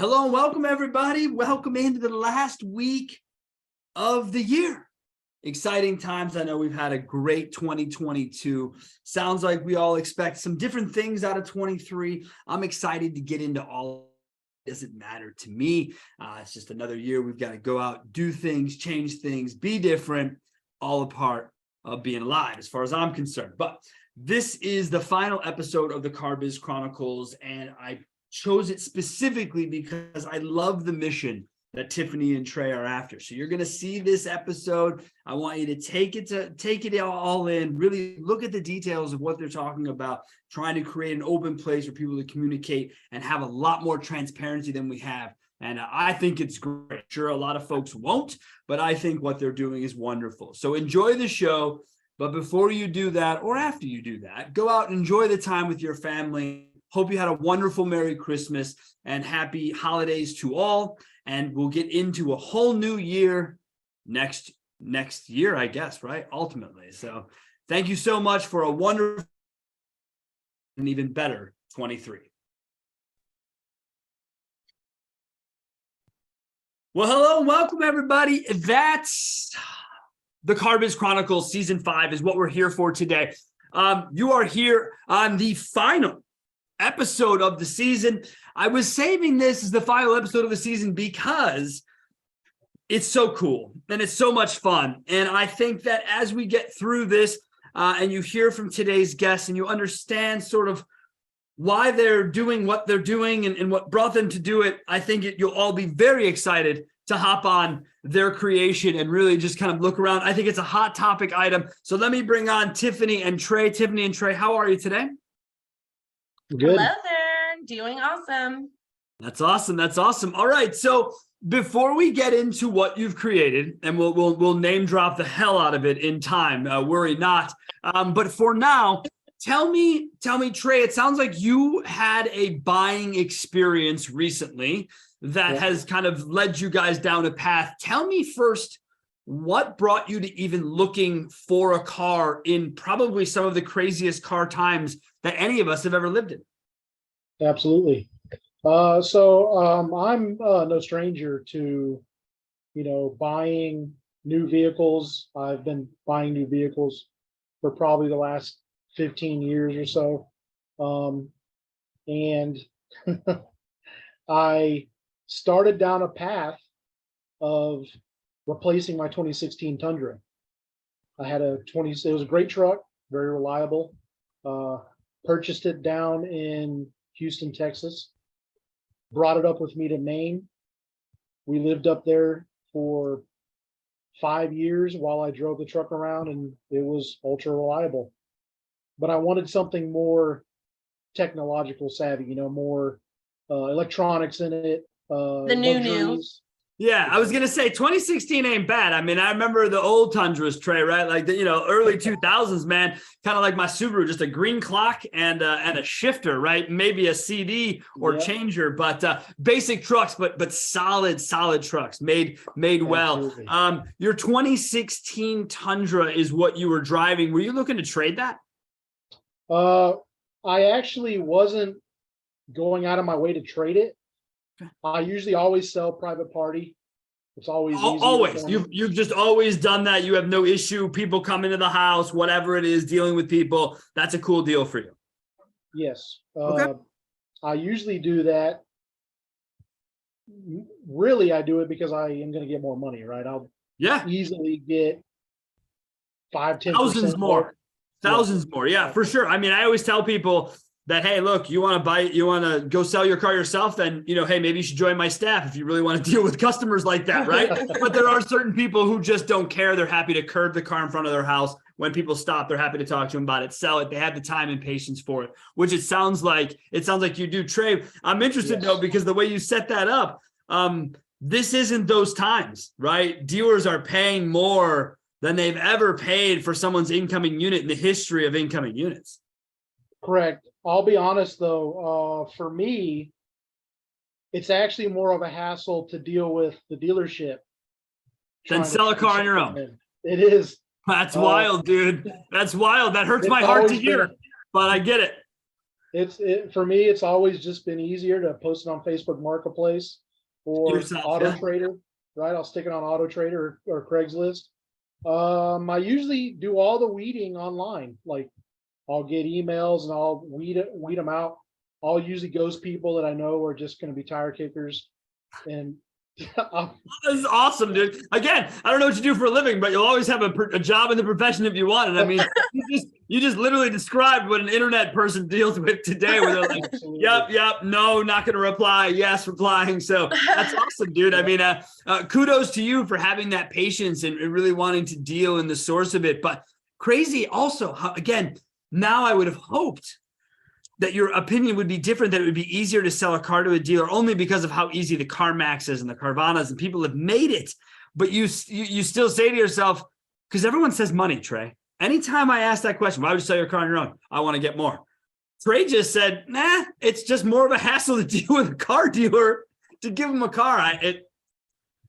Hello and welcome, everybody. Welcome into the last week of the year. Exciting times. I know we've had a great 2022. Sounds like we all expect some different things out of 23. I'm excited to get into all. It doesn't matter to me. It's just another year. We've got to go out, do things, change things, be different, all a part of being alive as far as I'm concerned. But this is the final episode of the CarBiz Chronicles, and I chose it specifically because I love the mission that Tiffany and Trey are after. So you're going to see this episode. I want you to take it all in, really look at the details of what they're talking about, trying to create an open place for people to communicate and have a lot more transparency than we have. And I think it's great. Sure, a lot of folks won't, but I think what they're doing is wonderful. So enjoy the show. But before you do that, or after you do that, go out and enjoy the time with your family. Hope you had a wonderful Merry Christmas and happy holidays to all. And we'll get into a whole new year next year, I guess, right? Ultimately. So thank you so much for a wonderful and even better 23. Well, hello and welcome, everybody. That's the CarBiz Chronicles Season 5 is what we're here for today. You are here on the final episode of the season. I was saving this as the final episode of the season because it's so cool and it's so much fun. And I think that as we get through this and you hear from today's guests and you understand sort of why they're doing what they're doing and what brought them to do it, I think you'll all be very excited to hop on their creation and really just kind of look around. I think it's a hot topic item. So let me bring on Tiffany and Trey. Tiffany and Trey, how are you today? Good. Hello there. Doing awesome. That's awesome. That's awesome. All right. So before we get into what you've created, and we'll name drop the hell out of it in time, worry not. But for now, tell me, Trey, it sounds like you had a buying experience recently that has kind of led you guys down a path. Tell me first, what brought you to even looking for a car in probably some of the craziest car times that any of us have ever lived in? Absolutely. I'm no stranger to, buying new vehicles. I've been buying new vehicles for probably the last 15 years or so. And I started down a path of replacing my 2016 Tundra. I had it was a great truck, very reliable. Purchased it down in Houston, Texas, brought it up with me to Maine. We lived up there for 5 years while I drove the truck around, and it was ultra reliable. But I wanted something more technological savvy, more electronics in it. The new. Yeah, I was going to say 2016 ain't bad. I mean, I remember the old Tundras, Trey, right? Like the, early 2000s, man, kind of like my Subaru, just a green clock and a shifter, right? Maybe a CD or changer, but basic trucks, but solid trucks made well. Your 2016 Tundra is what you were driving. Were you looking to trade that? I actually wasn't going out of my way to trade it. I usually always sell private party. It's always easy. Always. You've just always done that. You have no issue. People come into the house, whatever it is, dealing with people. That's a cool deal for you. Yes. Okay. I usually do that. Really, I do it because I am going to get more money, right? I'll easily get 5-10% thousands more. Thousands more. Yeah, for sure. I mean, I always tell people that, hey, look, you want to go sell your car yourself, then, hey, maybe you should join my staff if you really want to deal with customers like that, right? But there are certain people who just don't care. They're happy to curb the car in front of their house. When people stop, they're happy to talk to them about it, sell it. They have the time and patience for it, which it sounds like you do. Trey, I'm interested though, because the way you set that up, this isn't those times, right? Dealers are paying more than they've ever paid for someone's incoming unit in the history of incoming units. Correct. I'll be honest though, for me, it's actually more of a hassle to deal with the dealership than sell a car on your own. It is. That's wild, dude. That's wild. That hurts my heart to hear, but I get it. For me, it's always just been easier to post it on Facebook Marketplace or Yourself, Auto yeah. Trader, right? I'll stick it on Auto Trader or Craigslist. I usually do all the weeding online. Like I'll get emails and I'll weed them out. I'll usually ghost people that I know are just going to be tire kickers. And This is awesome, dude. Again, I don't know what you do for a living, but you'll always have a job in the profession if you want. And I mean, you just literally described what an internet person deals with today, where they're like, yep, no, not going to reply, yes, replying. So that's awesome, dude. I mean, kudos to you for having that patience and really wanting to deal in the source of it. But crazy also, how, again, now I would have hoped that your opinion would be different, that it would be easier to sell a car to a dealer only because of how easy the CarMaxes and the Carvanas and people have made it. But you still say to yourself, because everyone says money, Trey. Anytime I ask that question, why would you sell your car on your own? I want to get more. Trey just said, nah, it's just more of a hassle to deal with a car dealer to give them a car. It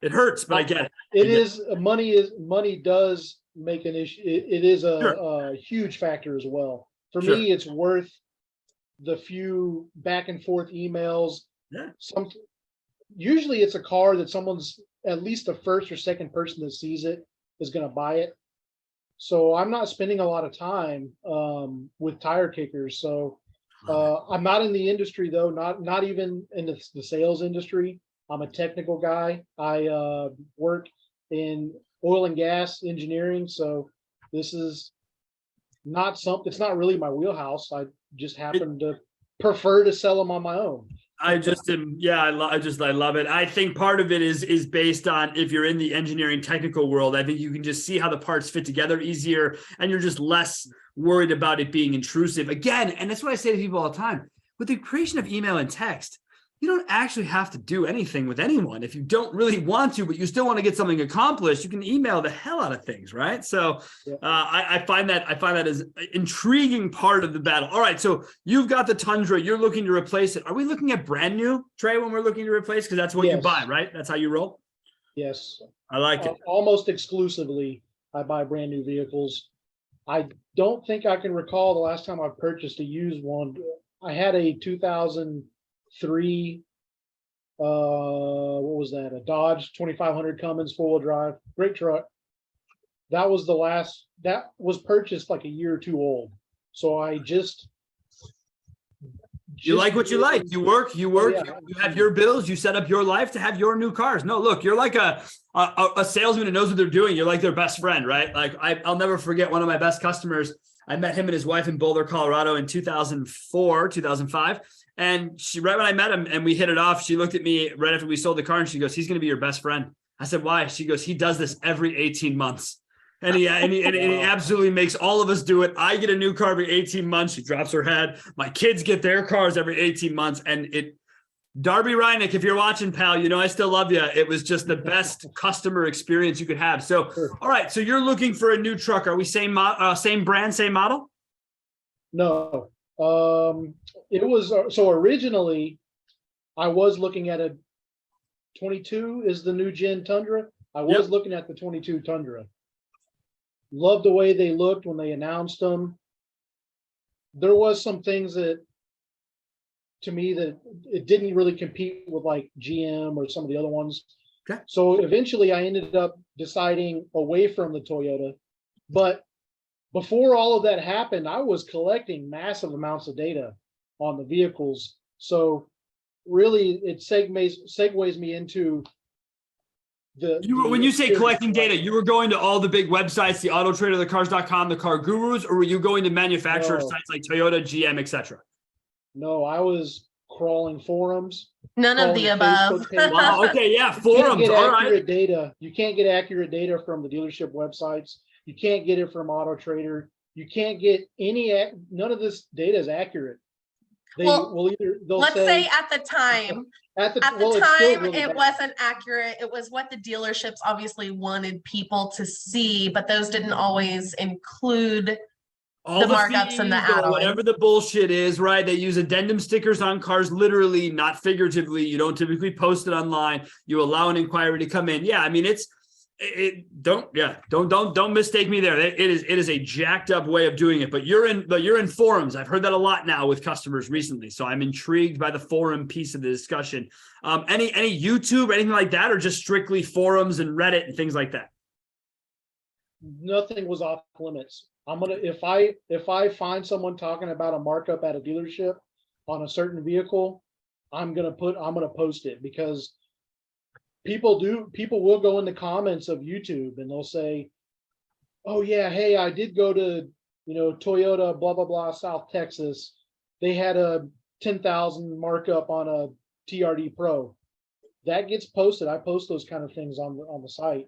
hurts, but I get it. Money does make an issue. It is a huge factor as well. For me, it's worth the few back and forth emails. Yeah. Usually it's a car that someone's, at least the first or second person that sees it is going to buy it. So I'm not spending a lot of time with tire kickers. So I'm not in the industry though, not even in the sales industry. I'm a technical guy. I work in oil and gas engineering. So this is not something, it's not really my wheelhouse. I just happen to prefer to sell them on my own. I love it. I think part of it is based on, if you're in the engineering technical world, I think you can just see how the parts fit together easier and you're just less worried about it being intrusive. Again, and that's what I say to people all the time, with the creation of email and text, you don't actually have to do anything with anyone. If you don't really want to, but you still want to get something accomplished, you can email the hell out of things, right? So I find that as an intriguing part of the battle. All right, so you've got the Tundra, you're looking to replace it. Are we looking at brand new, Trey, when we're looking to replace? Because that's what you buy, right? That's how you roll? Yes. I like it. Almost exclusively, I buy brand new vehicles. I don't think I can recall the last time I purchased a used one. I had a 2003 what was that, a Dodge 2500 Cummins 4-wheel drive, great truck. That was that was purchased like a year or two old. So I just you like what you like. You work, you have your bills, you set up your life to have your new cars. No, look, you're like a salesman who knows what they're doing. You're like their best friend, right? Like I'll never forget one of my best customers. I met him and his wife in Boulder, Colorado in 2004, 2005. And right when I met him and we hit it off, she looked at me right after we sold the car and she goes, he's going to be your best friend. I said, why? She goes, he does this every 18 months. And he absolutely makes all of us do it. I get a new car every 18 months. She drops her head. My kids get their cars every 18 months. And Darby Reinick, if you're watching, pal, you know I still love you. It was just the best customer experience you could have. So, all right. So you're looking for a new truck. Are we same brand, same model? No. It was so originally I was looking at a 22 is the new gen Tundra. I was looking at the 22 Tundra. Loved the way they looked when they announced them. There was some things that to me that it didn't really compete with like GM or some of the other ones. Okay. So eventually I ended up deciding away from the Toyota. But before all of that happened, I was collecting massive amounts of data on the vehicles. So really it segues me into when you say collecting data, you were going to all the big websites, the Auto Trader, the Cars.com, the Car Gurus, or were you going to manufacturer sites like Toyota, GM, etc.? No, I was crawling forums. None of the above. Wow, okay, yeah, forums. All right. Data. You can't get accurate data from the dealership websites. You can't get it from Auto Trader. You can't get none of this data is accurate. Let's say at the time. It wasn't accurate. It was what the dealerships obviously wanted people to see, but those didn't always include all the markups and the add-ons. Whatever the bullshit is, right? They use addendum stickers on cars, literally, not figuratively. You don't typically post it online. You allow an inquiry to come in. Yeah, I mean, Don't mistake me there. It is a jacked up way of doing it, but you're in forums. I've heard that a lot now with customers recently. So I'm intrigued by the forum piece of the discussion. Any YouTube or anything like that, or just strictly forums and Reddit and things like that? Nothing was off limits. If I find someone talking about a markup at a dealership on a certain vehicle, I'm gonna post it, because people will go in the comments of YouTube and they'll say, oh yeah, hey, I did go to, Toyota, blah, blah, blah, South Texas. They had a 10,000 markup on a TRD Pro. That gets posted. I post those kind of things on the site.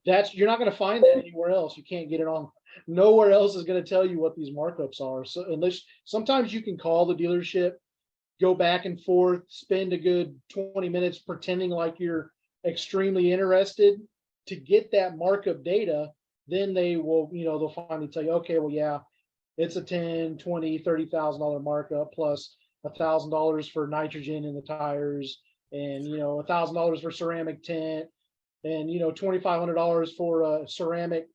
You're not going to find that anywhere else. You can't get it on. Nowhere else is going to tell you what these markups are. So unless sometimes you can call the dealership, go back and forth, spend a good 20 minutes pretending like you're extremely interested to get that markup data. Then they will, they'll finally tell you, okay, well, yeah, it's a $10, $20, $30,000 markup plus $1,000 for nitrogen in the tires, and $1,000 for ceramic tint, and $2,500 for a ceramic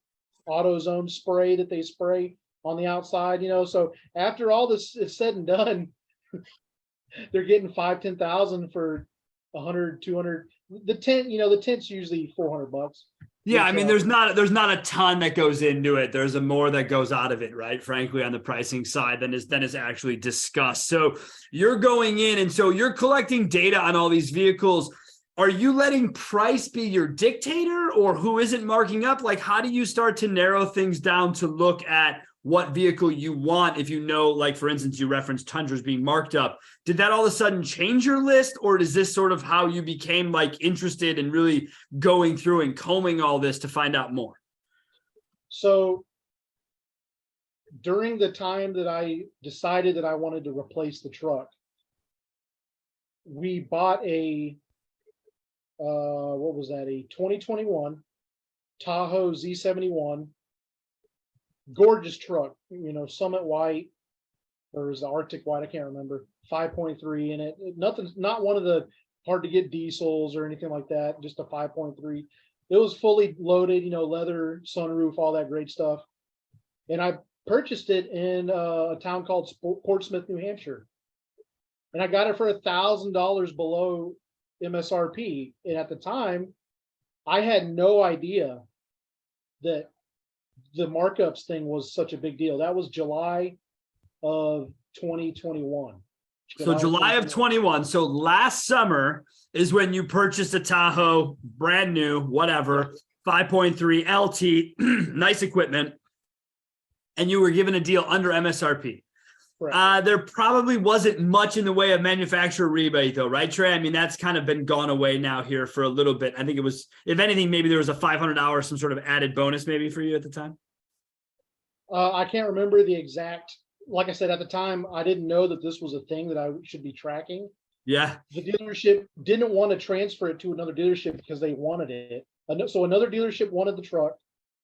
AutoZone spray that they spray on the outside. So after all this is said and done, they're getting 5,000-10,000 for 100, 200. The tent, the tent's usually $400. Yeah, I mean, there's not a ton that goes into it. There's a more that goes out of it, right? Frankly, on the pricing side than is actually discussed. So you're going in, and so you're collecting data on all these vehicles. Are you letting price be your dictator, or who isn't marking up? Like, how do you start to narrow things down to look at what vehicle you want? If like, for instance, you referenced Tundras being marked up. Did that all of a sudden change your list, or is this sort of how you became interested in really going through and combing all this to find out more? So during the time that I decided that I wanted to replace the truck, we bought a what was that? A 2021 Tahoe Z71. Gorgeous truck, Summit white, or is the Arctic white? I can't remember. 5.3 in it. Not one of the hard to get diesels or anything like that. Just a 5.3. It was fully loaded, leather, sunroof, all that great stuff. And I purchased it in a town called Portsmouth, New Hampshire. And I got it for $1,000 below MSRP. And at the time, I had no idea that the markups thing was such a big deal. That was July of 2021. So July of 21. So last summer is when you purchased a Tahoe, brand new, whatever, 5.3 LT, nice equipment, and you were given a deal under MSRP. There probably wasn't much in the way of manufacturer rebate though, right, Trey? I mean, that's kind of been gone away now here for a little bit. I think it was, if anything, maybe there was a $500, some sort of added bonus maybe for you at the time. I can't remember the exact, like I said, at the time, I didn't know that this was a thing that I should be tracking. Yeah. The dealership didn't want to transfer it to another dealership because they wanted it. So another dealership wanted the truck.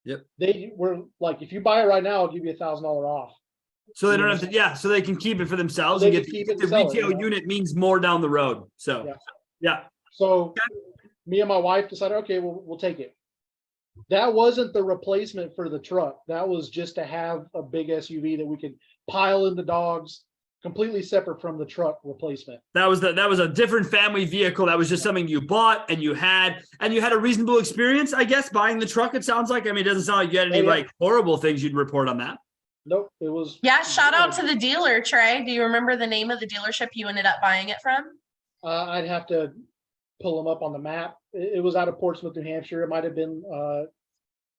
Yep. They were like, if you buy it right now, I'll give you $1,000 off. So they don't have to, so they can keep it for themselves. So and get the retail unit means more down the road. So, yeah. So me and my wife decided, okay, we'll take it. That wasn't the replacement for the truck. That was just to have a big SUV that we could pile in the dogs, completely separate from the truck replacement. That was a different family vehicle. That was just something you bought and you had a reasonable experience, I guess, buying the truck. It sounds like, I mean, it doesn't sound like you had any horrible things you'd report on that. Nope, it was. Yeah, shout out to the dealer, Trey. Do you remember the name of the dealership you ended up buying it from? I'd have to pull them up on the map. It was out of Portsmouth, New Hampshire. It might have been.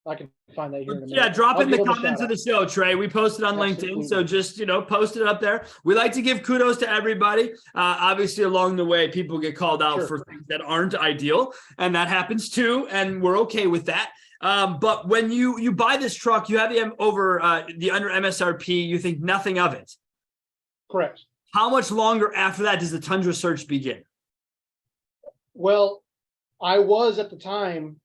I can find that here in a minute. Yeah, drop in the comments of the show, Trey. We posted on LinkedIn, so just post it up there. We like to give kudos to everybody. Obviously, along the way, people get called out for things that aren't ideal, and that happens too, and we're okay with that. But when you buy this truck, you have the under MSRP, you think nothing of it. Correct. How much longer after that does the Tundra search begin? Well, I was at the time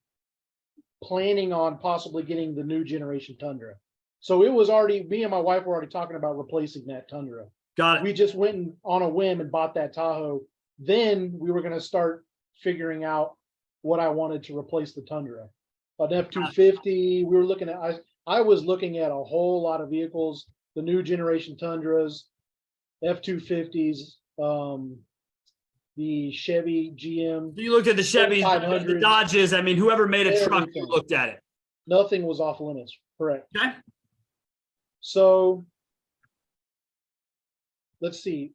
planning on possibly getting the new generation Tundra. So it was already, me and my wife were already talking about replacing that Tundra. Got it. We just went on a whim and bought that Tahoe. Then we were going to start figuring out what I wanted to replace the Tundra. an F-250. We were looking at, I was looking at a whole lot of vehicles, the new generation Tundras, F-250s, the Chevy GM. You looked at the Chevys, the Dodges. I mean, whoever made a truck, you looked at it. Nothing was off limits. Correct. Okay. So let's see.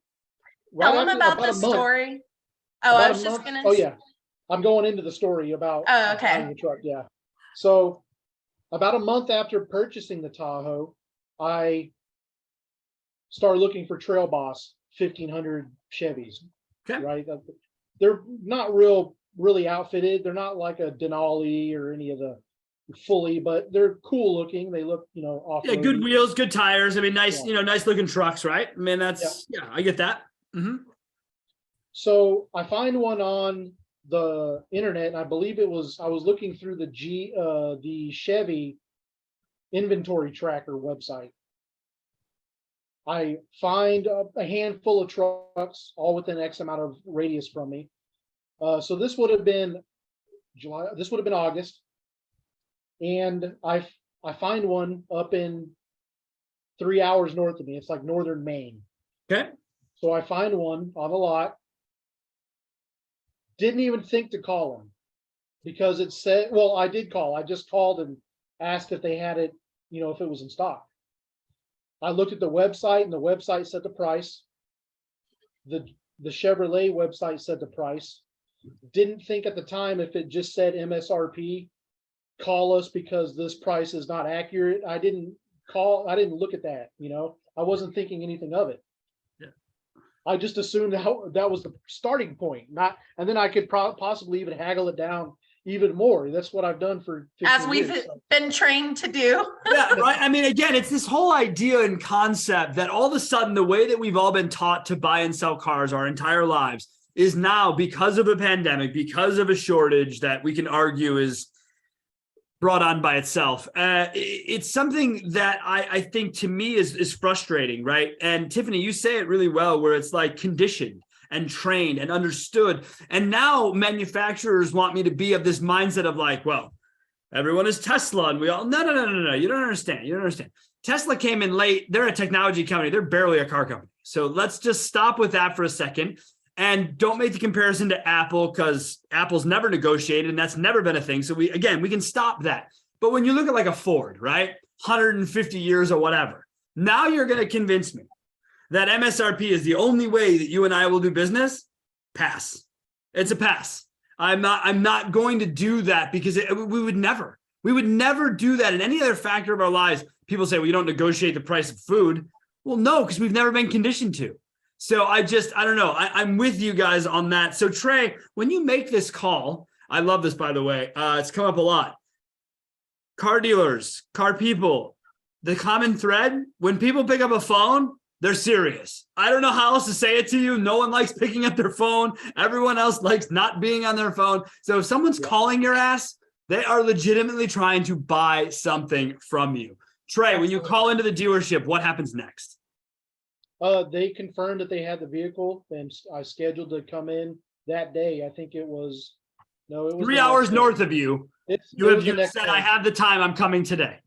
Tell them about the story. Oh, I was just gonna. Oh yeah, I'm going into the story about buying the truck. Yeah. So about a month after purchasing the Tahoe, I started looking for Trail Boss 1500 Chevys. Okay. Right. They're not really outfitted. They're not like a Denali or any of the fully, but they're cool looking. They look, off. Yeah, good wheels, good tires. I mean, nice, nice looking trucks, right? I mean, that's I get that. Mm-hmm. So I find one on the internet, and I believe I was looking through the Chevy inventory tracker website. I find a handful of trucks, all within X amount of radius from me. So this would have been July. This would have been August, and I find one up in 3 hours north of me. It's like northern Maine. Okay. So I find one on the lot. Didn't even think to call them because it said, well, I did call. I just called and asked if they had it, if it was in stock. I looked at the website, and the website said the price. The Chevrolet website said the price. Didn't think at the time if it just said MSRP, call us because this price is not accurate. I didn't look at that, I wasn't thinking anything of it. Yeah. I just assumed that was the starting point, and then I could possibly even haggle it down even more. That's what I've done for 15 as we've years, been trained to do. Yeah, right. I mean, again, it's this whole idea and concept that all of a sudden the way that we've all been taught to buy and sell cars our entire lives is now, because of a pandemic, because of a shortage that we can argue is brought on by itself. It's something that I think to me is frustrating, right? And Tiffany, you say it really well, where it's like conditioned and trained and understood. And now manufacturers want me to be of this mindset of like, well, everyone is Tesla, and we all, no. You don't understand. Tesla came in late. They're a technology company. They're barely a car company. So let's just stop with that for a second. And don't make the comparison to Apple, because Apple's never negotiated, and that's never been a thing. So we can stop that. But when you look at like a Ford, right, 150 years or whatever, now you're going to convince me that MSRP is the only way that you and I will do business. Pass. It's a pass. I'm not going to do that, because we would never do that in any other factor of our lives. People say, well, you don't negotiate the price of food. Well, no, because we've never been conditioned to. So I don't know. I'm with you guys on that. So Trey, when you make this call, I love this, by the way. It's come up a lot. Car dealers, car people, the common thread, when people pick up a phone, they're serious. I don't know how else to say it to you. No one likes picking up their phone. Everyone else likes not being on their phone. So if someone's calling your ass, they are legitimately trying to buy something from you. Trey, when you call into the dealership, what happens next? They confirmed that they had the vehicle, and I scheduled to come in that day. I think it was 3 hours north of you. You said, I have the time. I'm coming today.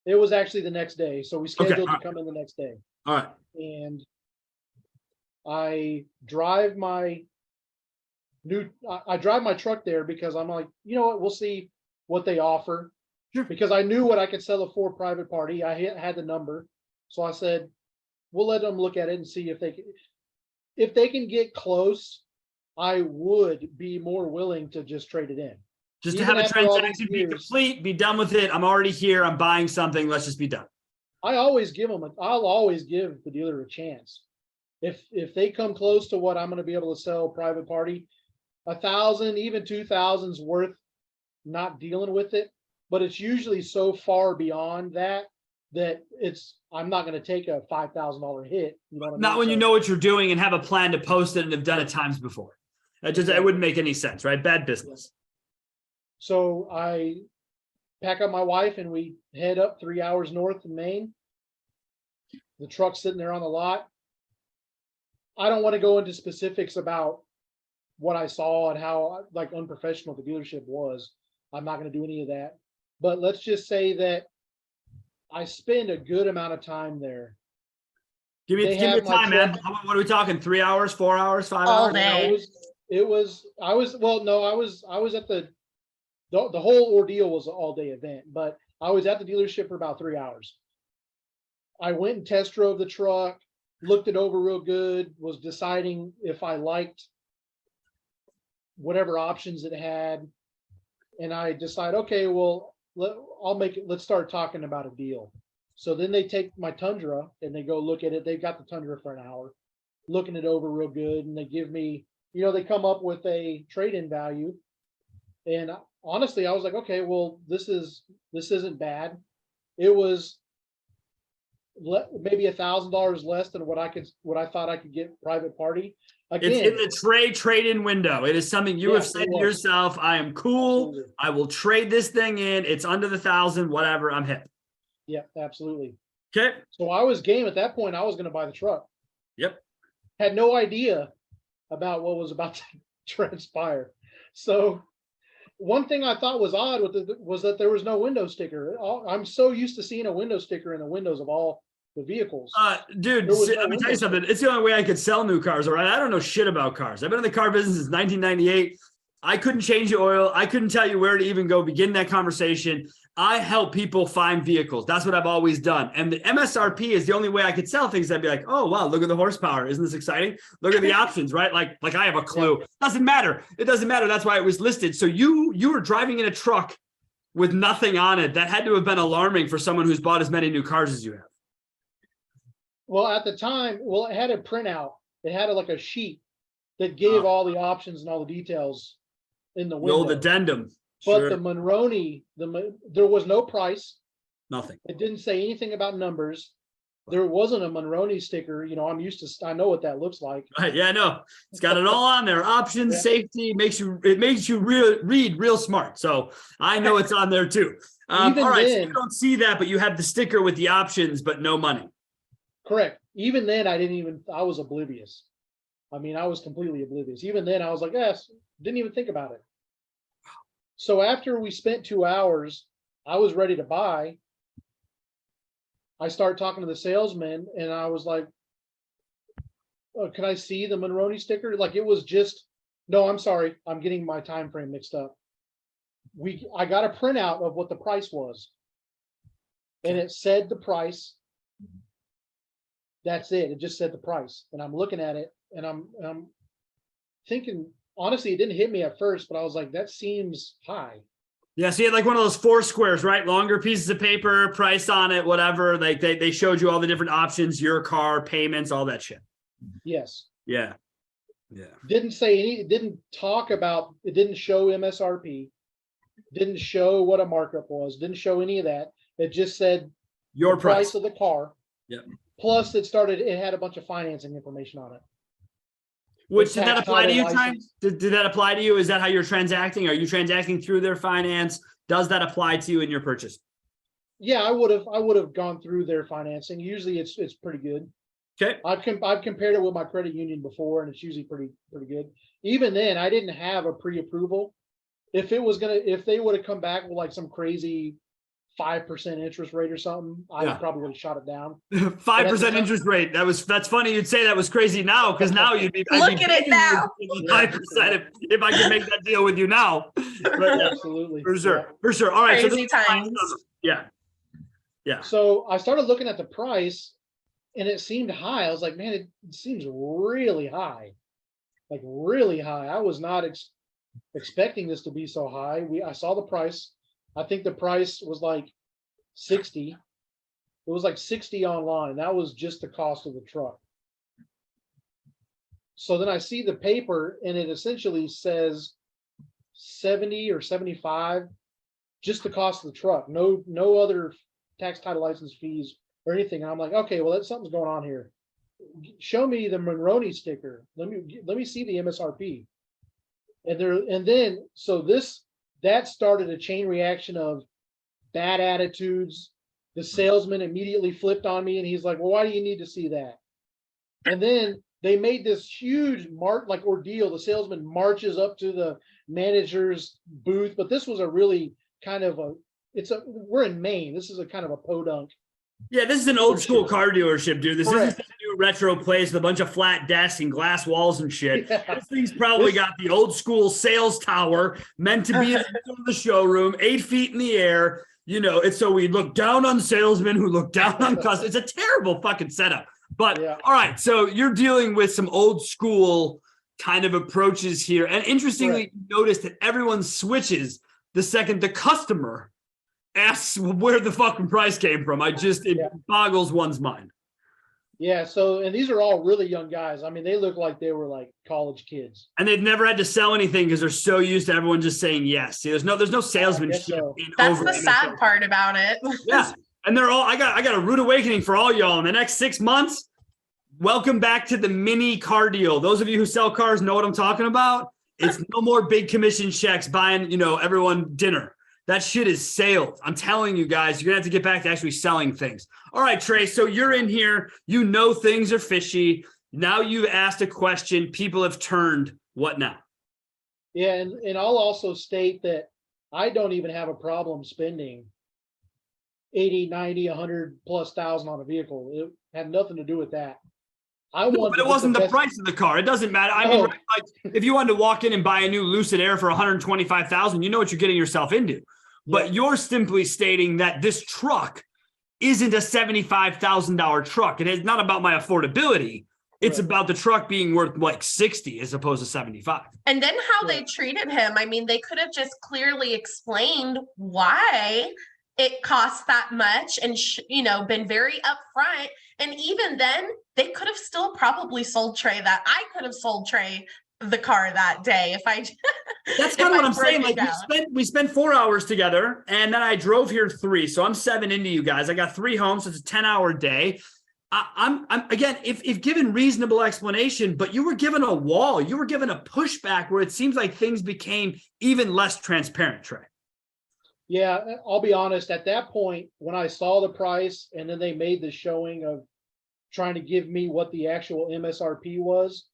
It was actually the next day. So we scheduled to come in the next day. All right. And I drive my truck there because I'm like, you know what, we'll see what they offer. Sure. Because I knew what I could sell it for private party. I had the number. So I said, we'll let them look at it and see if they can get close. I would be more willing to just trade it in. Just to have a transaction be complete, be done with it. I'm already here. I'm buying something. Let's just be done. I'll always give the dealer a chance. If they come close to what I'm going to be able to sell private party, 1,000, even 2,000's worth not dealing with it. But it's usually so far beyond that I'm not going to take a $5,000 hit. You know what I mean? Not when you know what you're doing and have a plan to post it and have done it times before. It wouldn't make any sense, right? Bad business. So I pack up my wife and we head up 3 hours north of Maine. The truck's sitting there on the lot. I don't want to go into specifics about what I saw and how unprofessional the dealership was. I'm not going to do any of that. but let's just say that I spend a good amount of time there. Give me a time, man. What are we talking? 3 hours, 4 hours, 5 All hours? day. I was at the whole ordeal was an all-day event, but I was at the dealership for about 3 hours. I went and test drove the truck, looked it over real good, was deciding if I liked whatever options it had. And I decided, okay, well, let's start talking about a deal. So then they take my Tundra and they go look at it. They've got the Tundra for an hour, looking it over real good. And they give me, they come up with a trade-in value. And honestly, I was like, okay, well, this isn't bad. It was maybe $1,000 less than what I thought I could get private party. Again, it's in the Trey trade-in window. It is something you have said to yourself, I am cool. Absolutely. I will trade this thing in. It's under the 1,000, whatever. I'm hip. Yeah, absolutely. Okay. So I was game at that point. I was going to buy the truck. Yep. Had no idea about what was about to transpire. So one thing I thought was odd was that there was no window sticker. I'm so used to seeing a window sticker in the windows of all the vehicles. Dude, let me tell you something. It's the only way I could sell new cars, all right? I don't know shit about cars. I've been in the car business since 1998. I couldn't change the oil. I couldn't tell you where to even go begin that conversation. I help people find vehicles. That's what I've always done. And the MSRP is the only way I could sell things. I'd be like, oh, wow, look at the horsepower. Isn't this exciting? Look at the options, right? Like I have a clue. Doesn't matter. It doesn't matter. That's why it was listed. So you were driving in a truck with nothing on it. That had to have been alarming for someone who's bought as many new cars as you have. Well, at the time, it had a printout. It had like a sheet that gave all the options and all the details in the window. The old addendum. But sure. the Monroney, there was no price. Nothing. It didn't say anything about numbers. There wasn't a Monroney sticker. I know what that looks like. Right. Yeah, no, it's got it all on there. Options, safety, it makes you read real smart. So I know it's on there too. All right. So you don't see that, but you have the sticker with the options, but no money. Correct. Even then, I was oblivious. I mean, I was completely oblivious. Even then I was like, yes, didn't even think about it. So after we spent 2 hours, I was ready to buy. I started talking to the salesman and I was like, oh, can I see the Monroney sticker? Like it was just, no, I'm sorry. I'm getting my time frame mixed up. I got a printout of what the price was and it said the price. That's it. It just said the price. And I'm looking at it and I'm thinking, honestly, it didn't hit me at first, but I was like, that seems high. Yeah, so you had like one of those 4 squares, right? Longer pieces of paper, price on it, whatever. Like they showed you all the different options, your car, payments, all that shit. Yes. Yeah. Yeah. It didn't talk about, it didn't show MSRP, didn't show what a markup was, didn't show any of that. It just said your price of the car. Yeah. Plus it had a bunch of financing information on it. Which did that apply to you, Ty? Did that apply to you? Is that how you're transacting? Are you transacting through their finance? Does that apply to you in your purchase? Yeah, I would have gone through their financing. Usually it's pretty good. Okay. I've compared it with my credit union before, and it's usually pretty good. Even then, I didn't have a pre-approval. If they would have come back with like some crazy 5% interest rate or something, I probably would have shot it down. 5% interest rate. That's funny. You'd say that was crazy now, because now you'd be look at it now. 5% if I could make that deal with you now. But, absolutely, for sure, for sure. All right, crazy times. Yeah. So I started looking at the price, and it seemed high. I was like, man, it seems really high, like really high. I was not expecting this to be so high. I saw the price. I think the price was like 60. It was like 60 online. That was just the cost of the truck. So then I see the paper and it essentially says 70 or 75, just the cost of the truck. No other tax, title, license fees or anything. And I'm like, okay, well, something's going on here. Show me the Monroney sticker. Let me see the MSRP. That started a chain reaction of bad attitudes. The salesman immediately flipped on me and he's like, well, why do you need to see that? And then they made this huge ordeal. The salesman marches up to the manager's booth, but this was a really kind of we're in Maine. This is a kind of a podunk. Yeah, this is an old school car dealership, dude. This isn't a new retro place with a bunch of flat desks and glass walls and shit. Yeah. This thing's probably got the old school sales tower meant to be in the showroom, 8 feet in the air. You know, it's so we look down on salesmen who look down on customers. It's a terrible fucking setup. But all right, so you're dealing with some old school kind of approaches here. And interestingly, you notice that everyone switches the second the customer asks where the fucking price came from. It boggles one's mind. Yeah. So, and these are all really young guys. I mean, they look like they were like college kids. And they've never had to sell anything because they're so used to everyone just saying yes. See, there's no salesmanship. So. That's the sad part about it. Yeah. And they're all, I got a rude awakening for all y'all in the next 6 months. Welcome back to the mini car deal. Those of you who sell cars know what I'm talking about. It's no more big commission checks buying, everyone dinner. That shit is sales. I'm telling you guys, you're going to have to get back to actually selling things. All right, Trey, so you're in here. You know things are fishy. Now you've asked a question. People have turned. What now? Yeah, and I'll also state that I don't even have a problem spending 80, 90, 100 plus thousand on a vehicle. It had nothing to do with that. But it wasn't the price of the car. It doesn't matter. I mean, like if you wanted to walk in and buy a new Lucid Air for $125,000, you know what you're getting yourself into. But you're simply stating that this truck isn't a $75,000 truck. It is not about my affordability. It's about the truck being worth like 60 as opposed to 75. And then how they treated him. I mean, they could have just clearly explained why it costs that much and, been very upfront. And even then, they could have still probably sold Trey that. I could have sold Trey the car that day if I that's kind of what I'm saying. Like we spent 4 hours together and then I drove here 3. So I'm 7 into you guys. I got 3 homes. So it's a 10-hour day. I'm again, if given reasonable explanation, but you were given a wall, you were given a pushback where it seems like things became even less transparent, Trey. Yeah, I'll be honest. At that point, when I saw the price and then they made the showing of trying to give me what the actual MSRP was,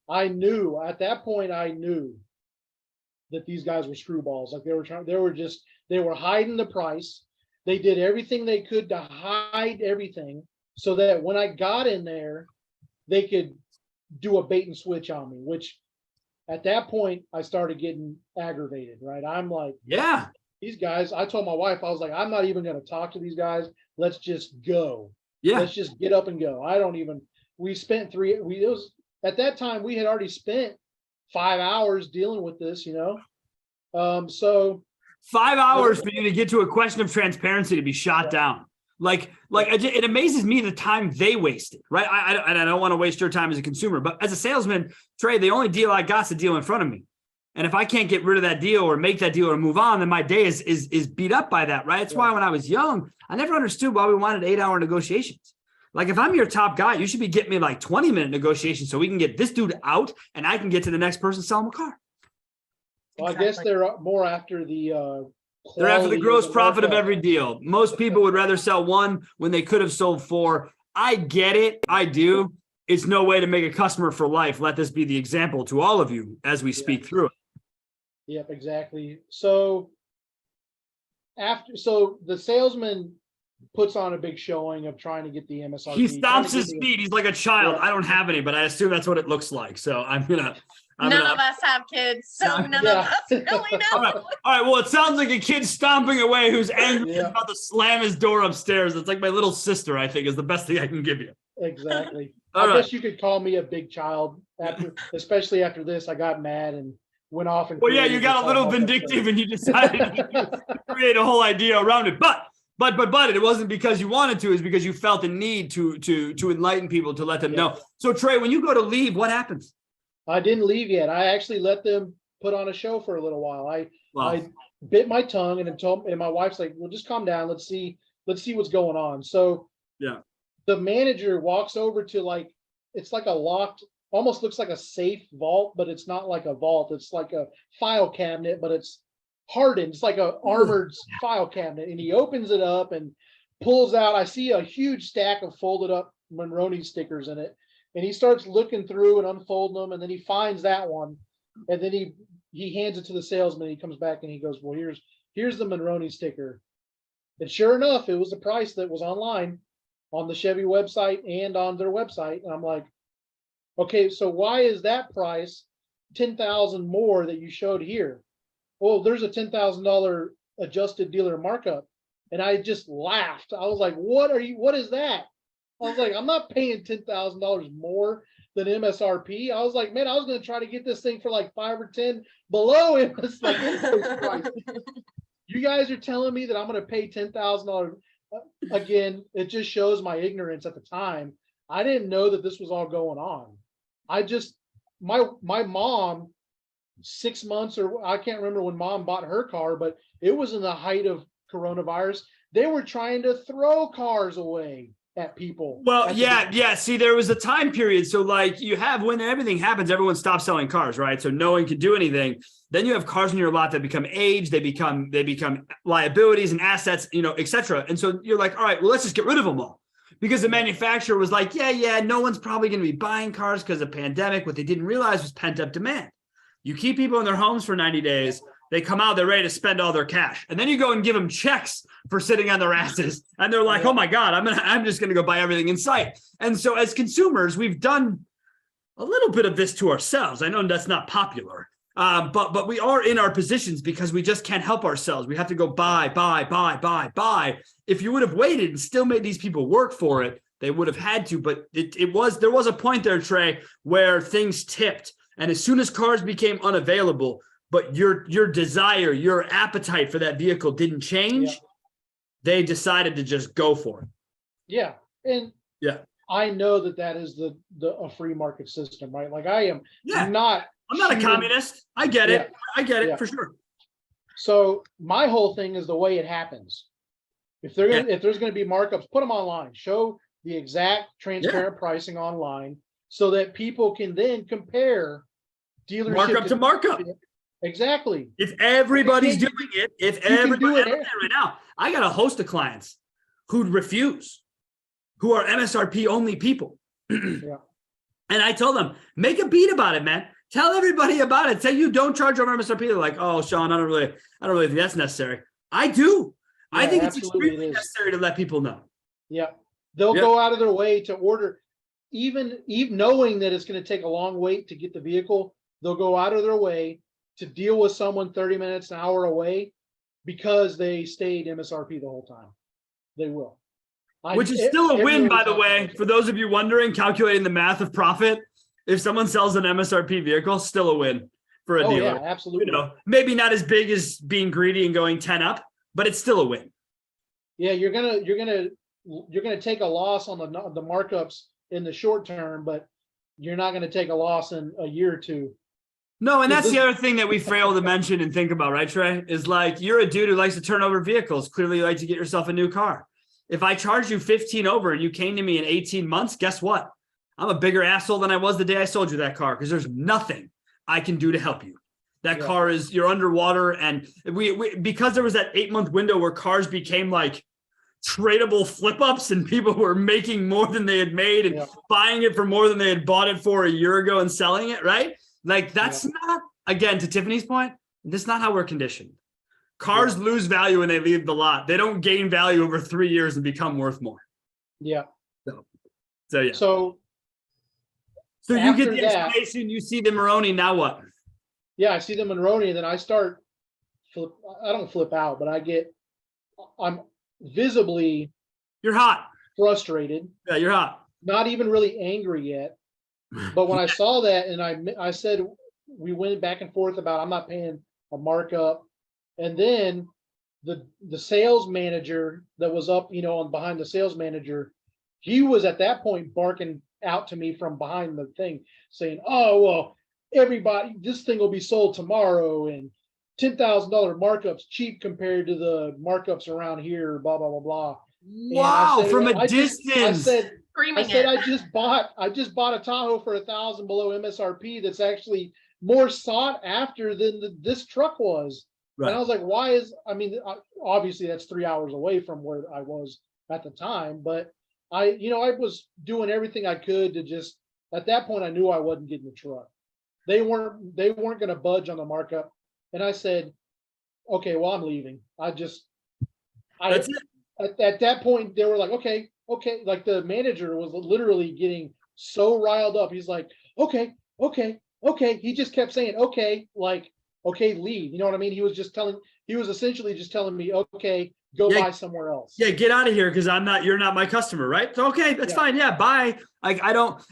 I knew at that point, that these guys were screwballs. Like they were hiding the price. They did everything they could to hide everything so that when I got in there, they could do a bait and switch on me, which at that point I started getting aggravated, right? I'm like, these guys, I told my wife, I was like, I'm not even going to talk to these guys. Let's just go. Yeah. Let's just get up and go. We spent at that time, we had already spent 5 hours dealing with this, so 5 hours for you to get to a question of transparency to be shot down. Like it amazes me the time they wasted, right? I don't want to waste your time as a consumer, but as a salesman, Trey, the only deal I got is the deal in front of me. And if I can't get rid of that deal or make that deal or move on, then my day is beat up by that, right? That's why when I was young, I never understood why we wanted 8-hour negotiations. Like if I'm your top guy, you should be getting me like 20-minute negotiations so we can get this dude out and I can get to the next person, sell him a car. Well, I guess they're more after the they're after the gross profit of every deal. Most people would rather sell 1 when they could have sold 4. I get it. I do. It's no way to make a customer for life. Let this be the example to all of you as we speak through it. Yep, exactly. So the salesman puts on a big showing of trying to get the MSRP. He stomps his feet. He's like a child. I don't have any, but I assume that's what it looks like. So none of us have kids, so none of us really know. All right. Well, it sounds like a kid stomping away who's angry about to slam his door upstairs. It's like my little sister, I think, is the best thing I can give you. Exactly. I guess you could call me a big child especially after this. I got mad and went off and. Well, yeah, you got a little vindictive and you decided to create a whole idea around it, but it wasn't because you wanted to, it's because you felt the need to enlighten people, to let them know. So Trey, when you go to leave, what happens? I didn't leave yet. I actually let them put on a show for a little while. I bit my tongue and my wife's like, well, just calm down. Let's see what's going on. So the manager walks over to it's like a locked, almost looks like a safe vault, but it's not like a vault. It's like a file cabinet, but it's hardened. It's like a armored file cabinet, and he opens it up and pulls out. I see a huge stack of folded up Monroney stickers in it, and he starts looking through and unfolding them, and then he finds that one, and then he hands it to the salesman. He comes back and he goes, well, here's the Monroney sticker. And sure enough, it was the price that was online on the Chevy website and on their website. And I'm like, okay, so why is that price 10,000 more that you showed here? Well, there's a $10,000 adjusted dealer markup. And I just laughed. I was like, what is that? I was like, I'm not paying $10,000 more than MSRP. I was like, man, I was going to try to get this thing for like 5 or 10 below it. It's like, price. You guys are telling me that I'm going to pay $10,000. Again, it just shows my ignorance at the time. I didn't know that this was all going on. I just, my mom, 6 months, or I can't remember when mom bought her car, but it was in the height of coronavirus. They were trying to throw cars away at people. Well, yeah. See, there was a time period. So like you have, when everything happens, everyone stops selling cars, right? So no one can do anything. Then you have cars in your lot that become aged, they become liabilities and assets, et cetera. And so you're like, all right, well, let's just get rid of them all. Because the manufacturer was like, yeah, no one's probably going to be buying cars because of the pandemic. What they didn't realize was pent-up demand. You keep people in their homes for 90 days. They come out, they're ready to spend all their cash. And then you go and give them checks for sitting on their asses. And they're like, oh my God, I'm just going to go buy everything in sight. And so as consumers, we've done a little bit of this to ourselves. I know that's not popular, but we are in our positions because we just can't help ourselves. We have to go buy. If you would have waited and still made these people work for it, they would have had to. But there was a point there, Trey, where things tipped. And as soon as cars became unavailable, but your desire, your appetite for that vehicle didn't change, they decided to just go for it. Yeah. And I know that is a free market system, right? Like I'm not a communist. I get it. I get it for sure. So my whole thing is the way it happens. If there's going to be markups, put them online, show the exact transparent pricing online so that people can then compare dealership markup to markup. Exactly. If everybody's doing it, right now, I got a host of clients who'd refuse, who are MSRP only people. And I told them, make a beat about it, man. Tell everybody about it. Say you don't charge over MSRP. They're like, oh, Sean, I don't really think that's necessary. I do. I think it's extremely necessary to let people know. Yeah. They'll go out of their way to order, even knowing that it's going to take a long wait to get the vehicle. They'll go out of their way to deal with someone 30 minutes, an hour away because they stayed MSRP the whole time. They will. Which is still a win, by the way, for those of you wondering, calculating the math of profit. If someone sells an MSRP vehicle, still a win for a dealer. Yeah, absolutely. Maybe not as big as being greedy and going 10 up, but it's still a win. Yeah, you're gonna take a loss on the markups in the short term, but you're not going to take a loss in a year or two. No, and that's the other thing that we fail to mention and think about, right, Trey? Is like, you're a dude who likes to turn over vehicles. Clearly, you like to get yourself a new car. If I charge you 15 over and you came to me in 18 months, guess what? I'm a bigger asshole than I was the day I sold you that car because there's nothing I can do to help you. That car is, you're underwater. And we because there was that 8-month window where cars became like tradable flip ups and people were making more than they had made and buying it for more than they had bought it for a year ago and selling it, right? Like that's not, again, to Tiffany's point, that's not how we're conditioned. Cars lose value when they leave the lot. They don't gain value over 3 years and become worth more. Yeah. So yeah. So you get the explanation, you see the Maroni, now what? Yeah, I see the Maroni, and then I start I don't flip out, but I'm visibly you're hot. Frustrated. Yeah, you're hot. Not even really angry yet. But when I saw that and I said, we went back and forth about I'm not paying a markup. And then the sales manager that was up, on behind the sales manager, he was at that point barking out to me from behind the thing saying, oh, well, everybody, this thing will be sold tomorrow and $10,000 markups cheap compared to the markups around here, blah, blah, blah, blah. Wow, from a distance. I said, I just bought a Tahoe for $1,000 below MSRP that's actually more sought after than this truck was. Right. And I was like, obviously that's 3 hours away from where I was at the time, but I was doing everything I could to just, at that point, I knew I wasn't getting the truck. They weren't going to budge on the markup. And I said, okay, well, I'm leaving. That's it. At that point, they were like, okay. Like the manager was literally getting so riled up. He's like, okay. He just kept saying, okay, like, okay, leave. You know what I mean? He was essentially just telling me, okay, go buy somewhere else. Yeah, get out of here because you're not my customer, right? So, okay, that's fine. Yeah, bye. Like,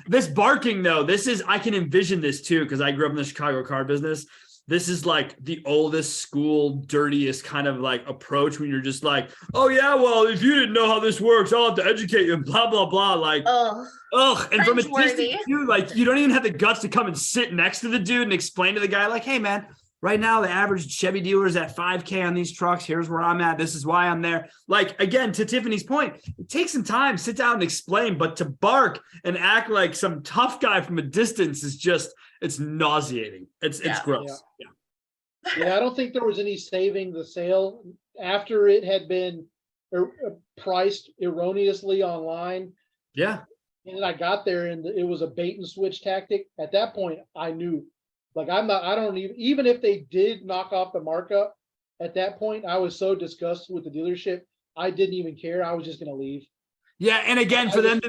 this barking though, I can envision this too because I grew up in the Chicago car business. This is like the oldest school, dirtiest kind of like approach when you're just like, oh yeah, well, if you didn't know how this works, I'll have to educate you and blah, blah, blah. Like, and from a distance too, like you don't even have the guts to come and sit next to the dude and explain to the guy, like, hey man, right now the average Chevy dealer is at 5K on these trucks. Here's where I'm at. This is why I'm there. Like, again, to Tiffany's point, it takes some time, sit down and explain, but to bark and act like some tough guy from a distance is just, it's nauseating. It's gross. Yeah, I don't think there was any saving the sale after it had been priced erroneously online. Yeah. And then I got there and it was a bait and switch tactic. At that point, I knew, like, even if they did knock off the markup, at that point, I was so disgusted with the dealership, I didn't even care. I was just going to leave. Yeah, and again, for them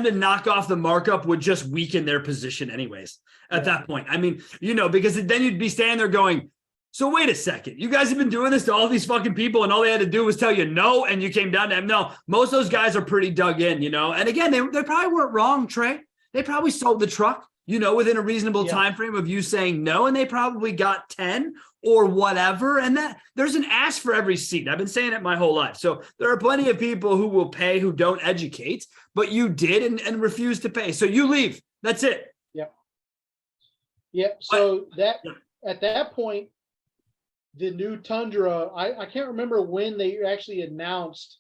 to knock off the markup would just weaken their position anyways at that point. I mean, because then you'd be standing there going, so wait a second, you guys have been doing this to all these fucking people and all they had to do was tell you no and you came down to them. No, most of those guys are pretty dug in, and again, they probably weren't wrong, Trey. They probably sold the truck, within a reasonable time frame of you saying no, and they probably got 10 or whatever. And that there's an ass for every seat. I've been saying it my whole life. So there are plenty of people who will pay who don't educate, but you did and refused to pay. So you leave. That's it. Yep. So at that point, the new Tundra, I can't remember when they actually announced,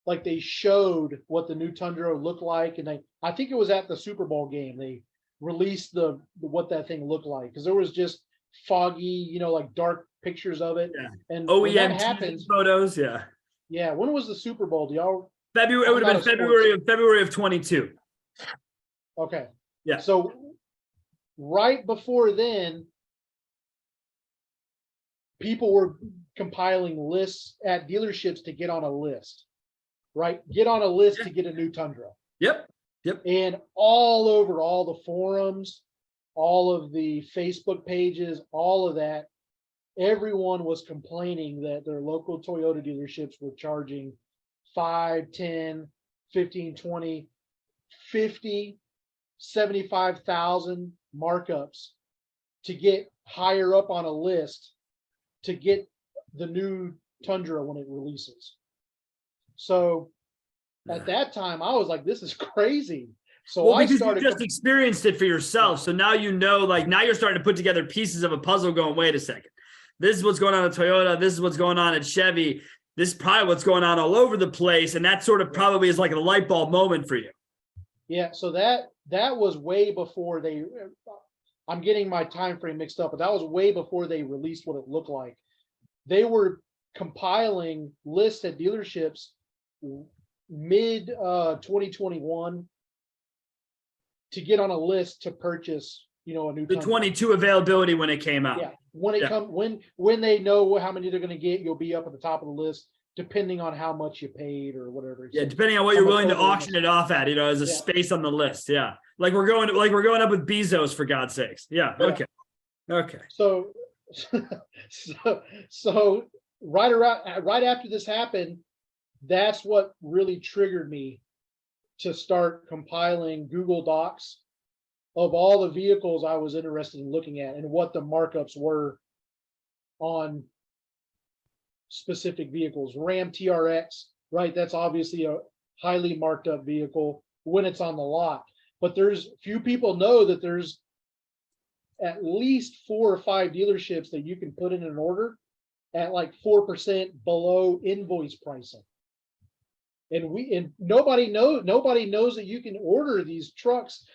like they showed what the new Tundra looked like. And I think it was at the Super Bowl game. They released what that thing looked like. Cause there was just foggy, like dark pictures of it. Yeah. And OEM when that happens, photos. Yeah. Yeah. When was the Super Bowl? Do y'all? February. It would have been February of 22. Okay. Yeah. So right before then, people were compiling lists at dealerships to get on a list, right? Get on a list to get a new Tundra. Yep. And all over all the forums, all of the Facebook pages, all of that, everyone was complaining that their local Toyota dealerships were charging 5, 10, 15, 20, 50, 75,000 markups to get higher up on a list to get the new Tundra when it releases. So at that time, I was like, this is crazy. So I started. You just experienced it for yourself. So now now you're starting to put together pieces of a puzzle going, wait a second. This is what's going on at Toyota. This is what's going on at Chevy. This is probably what's going on all over the place. And that sort of probably is like a light bulb moment for you. Yeah. So that was way before I'm getting my time frame mixed up, but that was way before they released what it looked like. They were compiling lists at dealerships mid 2021 to get on a list to purchase, a new the 22 availability when it came out. Yeah, when they know how many they're going to get, you'll be up at the top of the list, depending on how much you paid or whatever. Yeah, depending on what you're willing to auction it off at, as a space on the list. Yeah, like we're going up with Bezos, for God's sakes. Yeah. Okay. So right after this happened, that's what really triggered me to start compiling Google Docs of all the vehicles I was interested in looking at and what the markups were on specific vehicles. Ram TRX, right? That's obviously a highly marked up vehicle when it's on the lot. But few people know that there's at least 4 or 5 dealerships that you can put in an order at like 4% below invoice pricing. And nobody knows that you can order these trucks,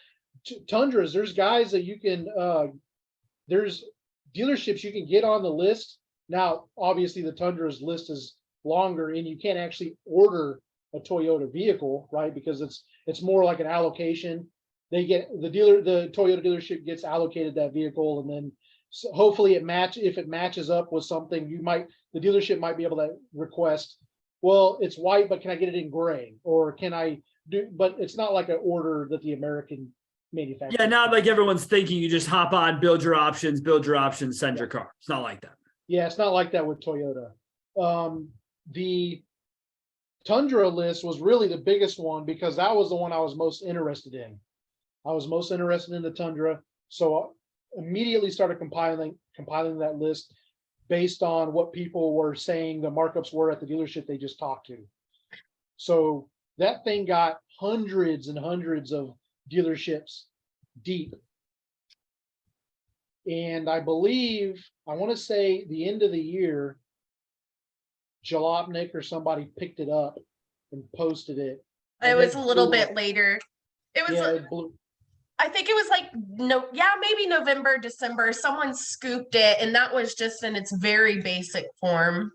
Tundras. There's guys that you can there's dealerships you can get on the list. Now, obviously the Tundra's list is longer and you can't actually order a Toyota vehicle, right? Because it's more like an allocation. They get the Toyota dealership gets allocated that vehicle, and then hopefully if it matches up with something, the dealership might be able to request well, it's white, but can I get it in gray? Or can I do, but it's not like an order that the American manufacturer. Yeah, not like everyone's thinking you just hop on, build your options, send your car. It's not like that. Yeah, it's not like that with Toyota. The Tundra list was really the biggest one because that was the one I was most interested in. I was most interested in the Tundra. So I immediately started compiling that list based on what people were saying the markups were at the dealership they just talked to. So that thing got hundreds and hundreds of dealerships deep. And I believe, I want to say the end of the year, Jalopnik or somebody picked it up and posted it. It was a little bit later. It was, yeah, it blew. I think it was like, maybe November, December, someone scooped it, and that was just in its very basic form.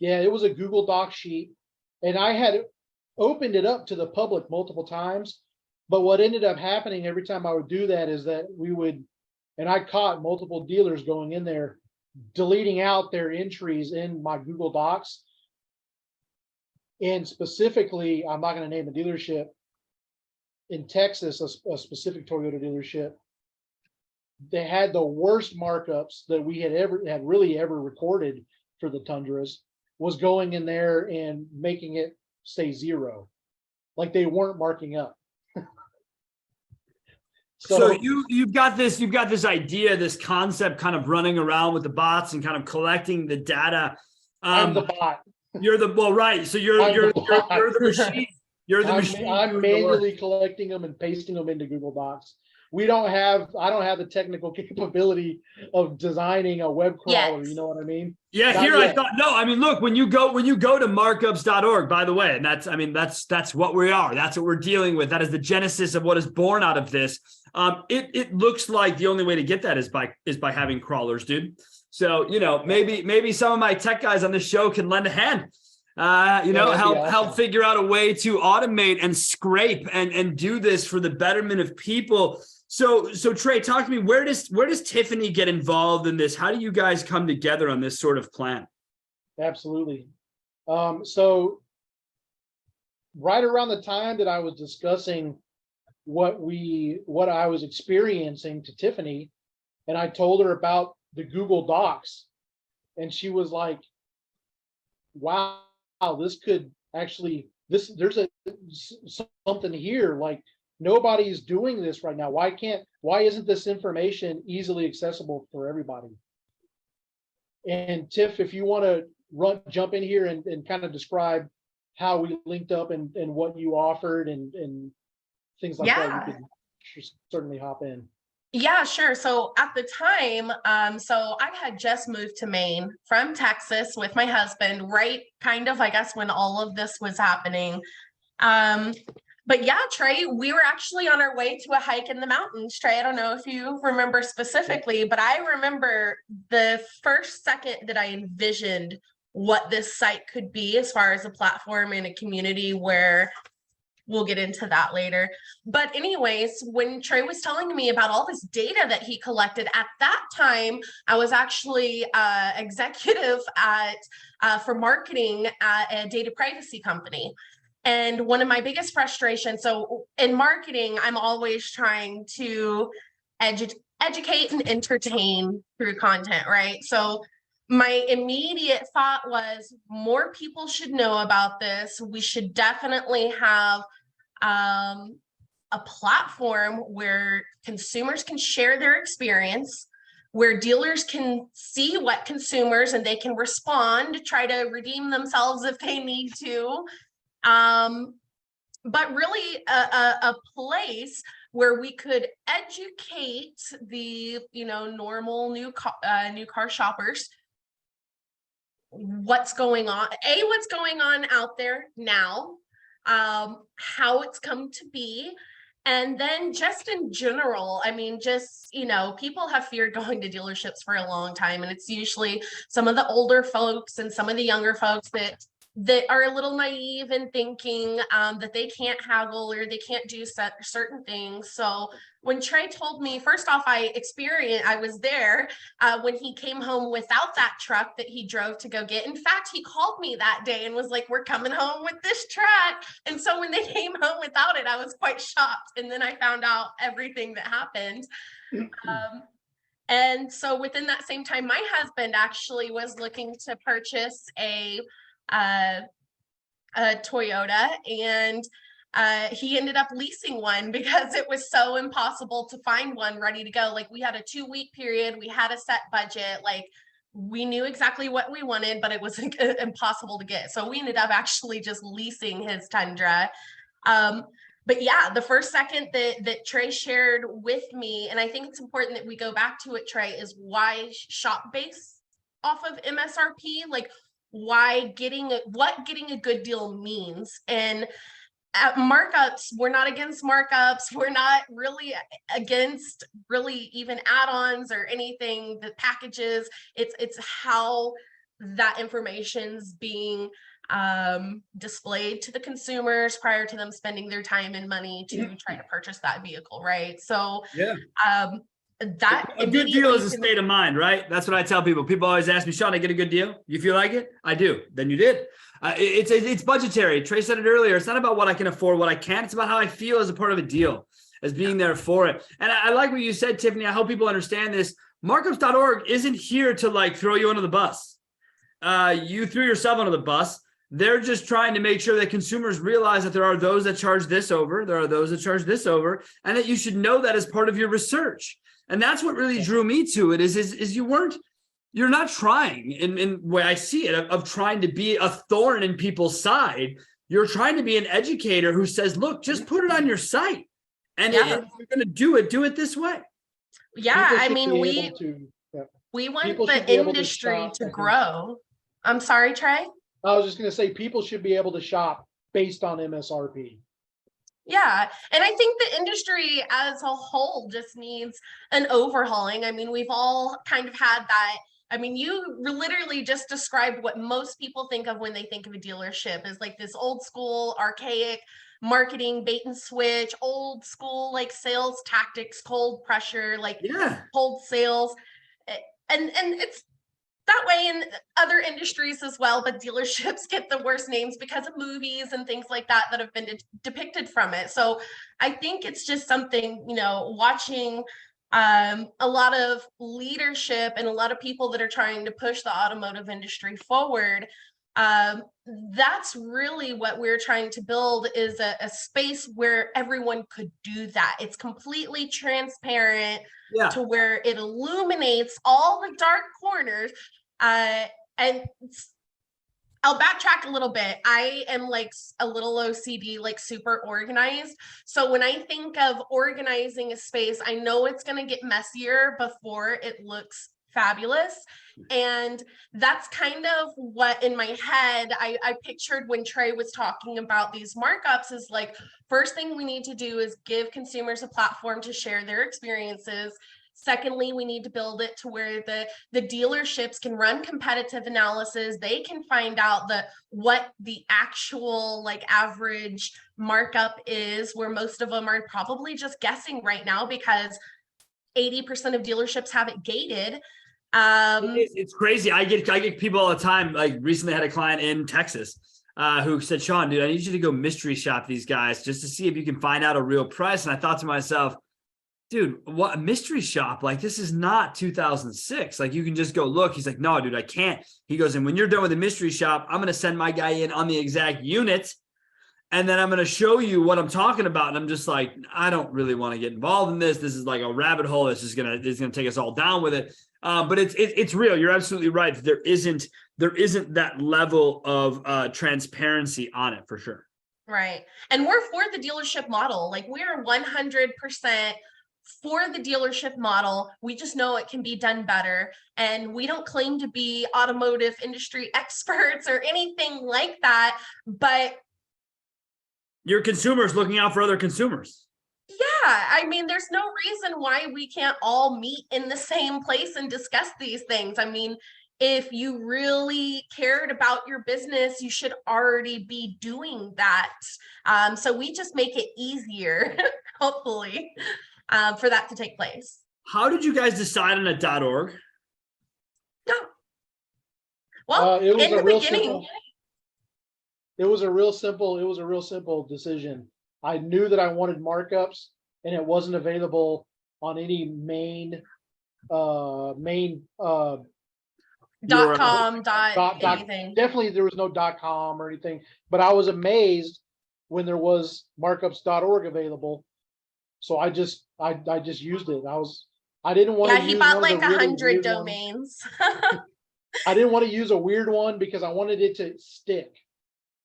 Yeah, it was a Google Doc sheet, and I had opened it up to the public multiple times, but what ended up happening every time I would do that is that we would, and I caught multiple dealers going in there, deleting out their entries in my Google Docs. And specifically, I'm not going to name a dealership, in Texas, a specific Toyota dealership, they had the worst markups that we had really ever recorded for the Tundras, was going in there and making it say 0, like they weren't marking up. So you've got this idea, this concept kind of running around with the bots and kind of collecting the data. I'm the bot. You're the, well, right. So you're the machine. You're the machine. I'm manually collecting them and pasting them into Google Docs. I don't have the technical capability of designing a web crawler. Yes. You know what I mean? Yeah. Look, when you go to markups.org, by the way, and that's what we are. That's what we're dealing with. That is the genesis of what is born out of this. It looks like the only way to get that is by having crawlers, dude. So, maybe some of my tech guys on this show can lend a hand. Help figure out a way to automate and scrape and do this for the betterment of people. So Trey, talk to me. Where does Tiffany get involved in this? How do you guys come together on this sort of plan? Absolutely. So right around the time that I was discussing what I was experiencing to Tiffany, and I told her about the Google Docs, and she was like, wow, this could actually, there's something here, like nobody's doing this right now. Why isn't this information easily accessible for everybody? And Tiff, if you want to jump in here and kind of describe how we linked up and what you offered and things like that, you could certainly hop in. Yeah, sure. So at the time, so I had just moved to Maine from Texas with my husband, right? Kind of, I guess, when all of this was happening. But yeah, Trey, we were actually on our way to a hike in the mountains. Trey, I don't know if you remember specifically, but I remember the first second that I envisioned what this site could be as far as a platform and a community where we'll get into that later. But anyways, when Trey was telling me about all this data that he collected at that time, I was actually executive for marketing at a data privacy company. And one of my biggest frustrations, so in marketing, I'm always trying to educate and entertain through content, right? So my immediate thought was more people should know about this. We should definitely have a platform where consumers can share their experience, where dealers can see what consumers and they can respond, try to redeem themselves if they need to. But really a place where we could educate the normal new car shoppers what's going on out there now, how it's come to be, and then just in general, people have feared going to dealerships for a long time, and it's usually some of the older folks and some of the younger folks that that are a little naive in thinking that they can't haggle or they can't do certain things. So when Trey told me, first off, I was there when he came home without that truck that he drove to go get. In fact, he called me that day and was like, we're coming home with this truck. And so when they came home without it, I was quite shocked. And then I found out everything that happened. And so within that same time, my husband actually was looking to purchase a Toyota, and he ended up leasing one because it was so impossible to find one ready to go. Like, we had a 2-week period, we had a set budget, like we knew exactly what we wanted, but it was impossible to get. So we ended up actually just leasing his Tundra. But yeah, the first second that Trey shared with me, and I think it's important that we go back to it, Trey, is why shop base off of MSRP, like what getting a good deal means. And at markups, we're not against markups. We're not really against really even add-ons or anything, the packages. It's how that information's being displayed to the consumers prior to them spending their time and money to try to purchase that vehicle, right? So yeah, that a good deal is a state of mind, right? That's what I tell people. People always ask me, Sean, I get a good deal? You feel like it? I do. Then you did. It's budgetary. Trey said it earlier. It's not about what I can afford, what I can. It's about how I feel as a part of a deal, as being there for it. And I like what you said, Tiffany. I hope people understand this. Markups.org isn't here to like throw you under the bus. You threw yourself under the bus. They're just trying to make sure that consumers realize that there are those that charge this over, there are those that charge this over, and that you should know that as part of your research. And that's what really drew me to it is you're not trying in the way I see it of trying to be a thorn in people's side. You're trying to be an educator who says, look, just put it on your site. And if you're going to do it this way. Yeah. I mean, we want the industry to grow. I'm sorry, Trey. I was just going to say, people should be able to shop based on MSRP. Yeah. And I think the industry as a whole just needs an overhauling. I mean, we've all kind of had that. I mean, you literally just described what most people think of when they think of a dealership is like this old school, archaic marketing, bait and switch, old school, like sales tactics, cold pressure, like cold sales. And it's that way in other industries as well, but dealerships get the worst names because of movies and things like that have been depicted from it. So I think it's just something, watching a lot of leadership and a lot of people that are trying to push the automotive industry forward. That's really what we're trying to build is a space where everyone could do that. It's completely transparent to where it illuminates all the dark corners. And I'll backtrack a little bit. I am like a little OCD, like super organized. So when I think of organizing a space, I know it's going to get messier before it looks fabulous. And that's kind of what in my head I pictured when Trey was talking about these markups is like, first thing we need to do is give consumers a platform to share their experiences. Secondly, we need to build it to where the dealerships can run competitive analysis. They can find out what the actual like average markup is, where most of them are probably just guessing right now because 80% of dealerships have it gated. It's crazy. I get people all the time. Like recently, I had a client in Texas who said, "Sean, dude, I need you to go mystery shop these guys just to see if you can find out a real price." And I thought to myself, dude, what a mystery shop? Like, this is not 2006. Like, you can just go look. He's like, no, dude, I can't. He goes, and when you're done with the mystery shop, I'm going to send my guy in on the exact unit. And then I'm going to show you what I'm talking about. And I'm just like, I don't really want to get involved in this. This is like a rabbit hole. It's going to take us all down with it. But it's real. You're absolutely right. There isn't that level of transparency on it for sure. Right. And we're for the dealership model. Like, we're 100% for the dealership model. We just know it can be done better. And we don't claim to be automotive industry experts or anything like that, but your consumers looking out for other consumers. Yeah. I mean, there's no reason why we can't all meet in the same place and discuss these things. I mean, if you really cared about your business, you should already be doing that. So we just make it easier, hopefully, for that to take place. How did you guys decide on a .org? Well, it was in the beginning, it was a real simple decision. I knew that I wanted markups, and it wasn't available on any main .com, anything. Definitely there was no .com or anything, but I was amazed when there was markups.org available. So I just used it. I didn't want to use, he bought like 100 domains. I didn't want to use a weird one because I wanted it to stick.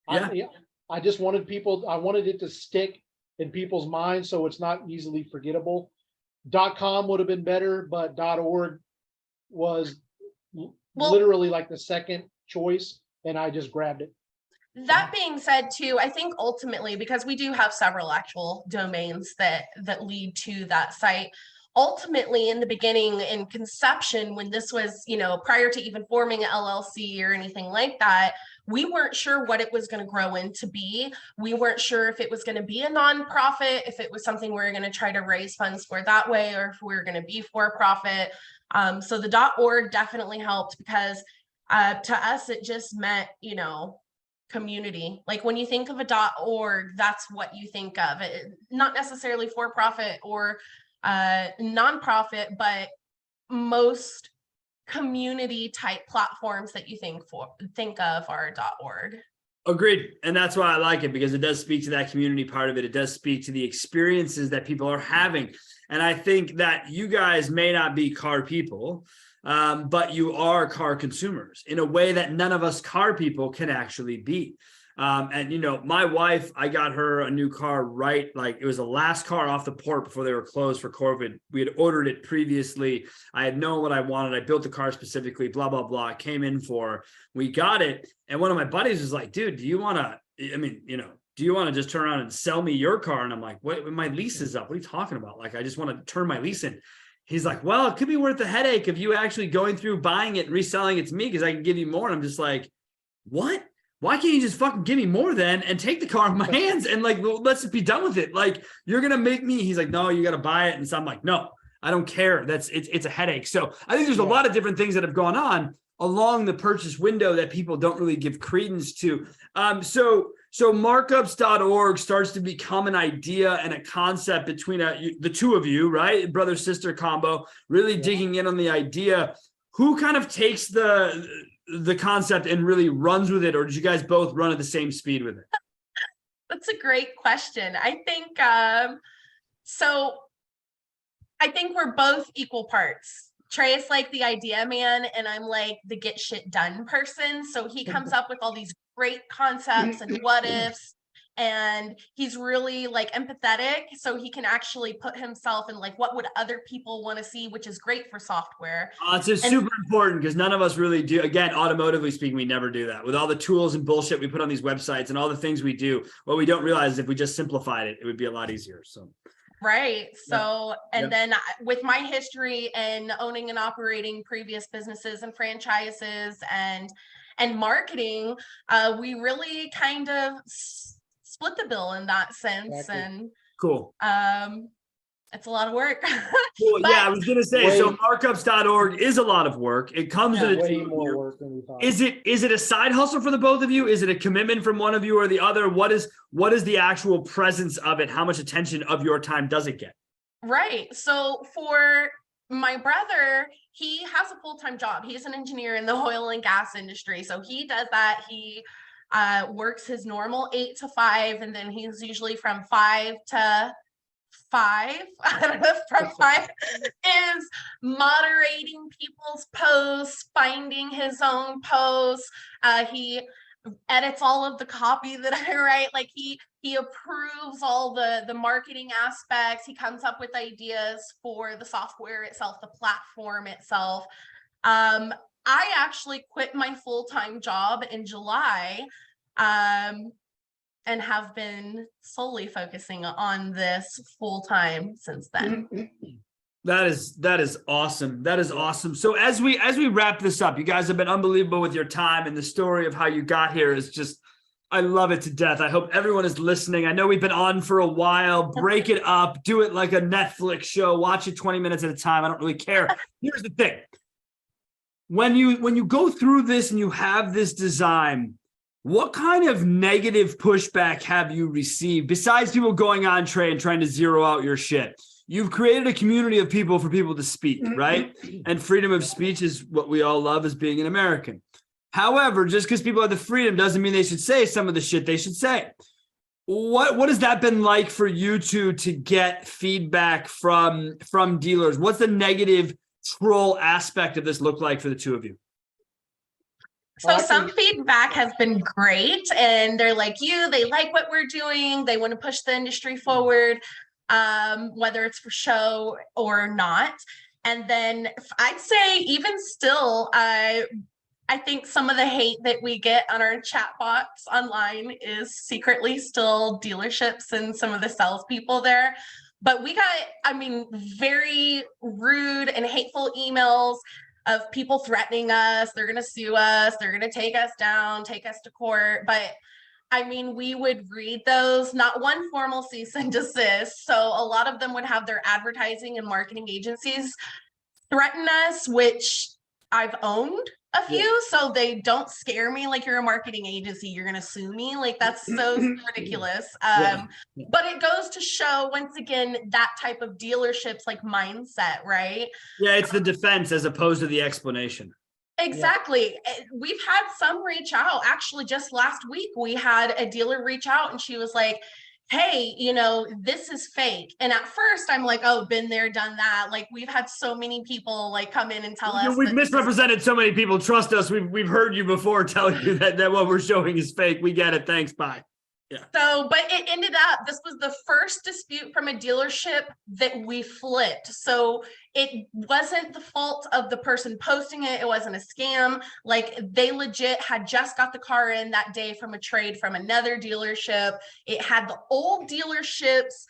I just wanted I wanted it to stick in people's minds so it's not easily forgettable. .com would have been better, but .org was literally like the second choice, and I just grabbed it. That being said, too, I think ultimately, because we do have several actual domains that lead to that site, ultimately in the beginning, in conception, when this was, prior to even forming an LLC or anything like that, we weren't sure what it was going to grow into be. We weren't sure if it was going to be a nonprofit, if it was something we were going to try to raise funds for that way, or if we were going to be for profit. So the .org definitely helped because to us, it just meant, community. Like when you think of a .org, that's what you think of. Not necessarily for profit or nonprofit, but most community type platforms that you think of are .org. Agreed. And that's why I like it, because it does speak to that community part of it. It does speak to the experiences that people are having. And I think that you guys may not be car people, but you are car consumers in a way that none of us car people can actually be. And, my wife, I got her a new car, right? Like it was the last car off the port before they were closed for COVID. We had ordered it previously. I had known what I wanted. I built the car specifically, blah, blah, blah. It came in for, we got it. And one of my buddies was like, dude, do you want to just turn around and sell me your car? And I'm like, what? My lease is up. What are you talking about? Like, I just want to turn my lease in. He's like, well, it could be worth the headache of you actually going through, buying it and reselling it to me, because I can give you more. And I'm just like, what? Why can't you just fucking give me more then and take the car in my hands and like, let's just be done with it. Like, you're going to make me, he's like, no, you got to buy it. And so I'm like, no, I don't care. It's a headache. So I think there's a lot of different things that have gone on along the purchase window that people don't really give credence to. So markups.org starts to become an idea and a concept between the two of you, right? Brother, sister combo, really digging in on the idea. Who kind of takes the concept and really runs with it, or did you guys both run at the same speed with it? That's a great question. I think I think we're both equal parts. Trey is like the idea man, and I'm like the get shit done person. So he comes up with all these great concepts and what ifs, and he's really like empathetic, so he can actually put himself in like what would other people want to see, which is great for software. It's just super important, because none of us really do. Again, automotively speaking, we never do that. With all the tools and bullshit we put on these websites and all the things we do, what we don't realize is if we just simplified it, it would be a lot easier. So right. So, and then with my history and owning and operating previous businesses and franchises and marketing, we really kind of split the bill in that sense. Exactly. And cool. It's a lot of work. Cool. Yeah, I was gonna say, so markups.org is a lot of work. It comes with way more work than we thought. Is it a side hustle for the both of you? Is it a commitment from one of you or the other? What is the actual presence of it? How much attention of your time does it get? Right. So for my brother, he has a full-time job. He's an engineer in the oil and gas industry. So he does that. He works his normal 8 to 5, and then he's usually from 5 to 5. I don't know if from 5 is moderating people's posts, finding his own posts. He edits all of the copy that I write. Like he approves all the marketing aspects. He comes up with ideas for the software itself, the platform itself. I actually quit my full-time job in July, and have been solely focusing on this full-time since then. That is awesome. That is awesome. So as we wrap this up, you guys have been unbelievable with your time, and the story of how you got here is just, I love it to death. I hope everyone is listening. I know we've been on for a while. Break it up, do it like a Netflix show, watch it 20 minutes at a time. I don't really care. Here's the thing. When you go through this and you have this design, what kind of negative pushback have you received besides people going on Trey and trying to zero out your shit? You've created a community of people for people to speak, right? And freedom of speech is what we all love as being an American. However, just because people have the freedom doesn't mean they should say some of the shit they should say. What has that been like for you two to get feedback from dealers? What's the negative troll aspect of this look like for the two of you? So some feedback has been great, and they're like you, they like what we're doing, they want to push the industry forward, whether it's for show or not. And then I'd say even still, I think some of the hate that we get on our chat box online is secretly still dealerships and some of the salespeople there. But we got, very rude and hateful emails of people threatening us. They're going to sue us. They're going to take us down, take us to court. But we would read those, not one formal cease and desist. So a lot of them would have their advertising and marketing agencies threaten us, which I've owned a few, so they don't scare me like you're a marketing agency, you're gonna sue me. Like, that's so ridiculous. But it goes to show, once again, that type of dealerships like mindset, right? Yeah, it's the defense as opposed to the explanation. Exactly. We've had some reach out. Actually, just last week, we had a dealer reach out and she was like, hey, this is fake. And at first I'm like, oh, been there, done that. Like, we've had so many people like come in and tell us. We've misrepresented so many people. Trust us. We've heard you before tell you that what we're showing is fake. We get it. Thanks. Bye. Yeah. So, but it ended up, this was the first dispute from a dealership that we flipped. So it wasn't the fault of the person posting it. It wasn't a scam. Like, they legit had just got the car in that day from a trade from another dealership. It had the old dealership's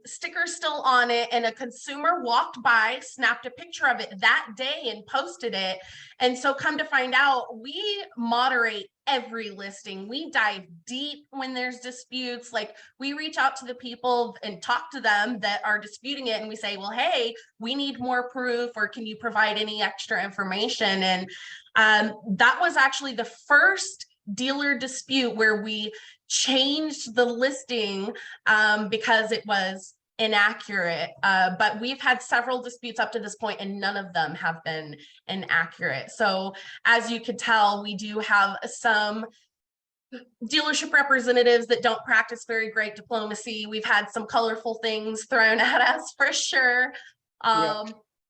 sticker still on it, and a consumer walked by, snapped a picture of it that day and posted it. And so come to find out, we moderate every listing. We dive deep when there's disputes. Like, we reach out to the people and talk to them that are disputing it, and we say, well, hey, we need more proof, or can you provide any extra information? And that was actually the first dealer dispute where we changed the listing because it was inaccurate. But we've had several disputes up to this point, and none of them have been inaccurate. So as you could tell, we do have some dealership representatives that don't practice very great diplomacy. We've had some colorful things thrown at us for sure.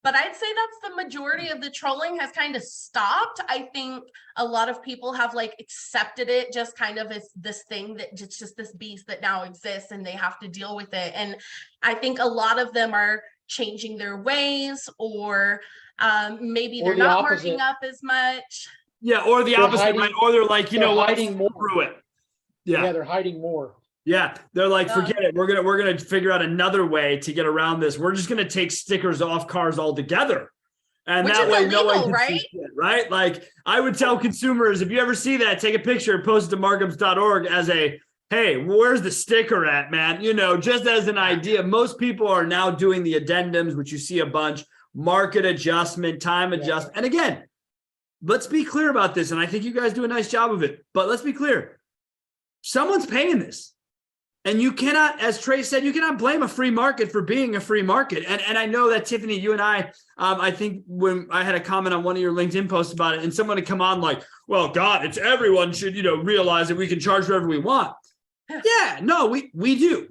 But I'd say that's the majority of the trolling has kind of stopped. I think a lot of people have like accepted it just kind of as this thing that it's just this beast that now exists and they have to deal with it. And I think a lot of them are changing their ways, or maybe they're not marking up as much. Yeah, or the opposite, right? Or they're like, you know what, hiding more through it. Yeah, they're hiding more. Yeah, they're like, forget it. We're gonna figure out another way to get around this. We're just gonna take stickers off cars altogether, and which that is way, illegal, no one can right? see it, right? Like, I would tell consumers, if you ever see that, take a picture, post it to markups.org as a, hey, where's the sticker at, man? Just as an idea. Most people are now doing the addendums, which you see a bunch, market adjustment, time adjustment, and again, let's be clear about this, and I think you guys do a nice job of it. But let's be clear, someone's paying this. And you cannot, as Trey said, you cannot blame a free market for being a free market. And I know that, Tiffany, you and I think when I had a comment on one of your LinkedIn posts about it, and someone had come on like, well, God, it's everyone should, realize that we can charge whatever we want. Yeah, no, we do.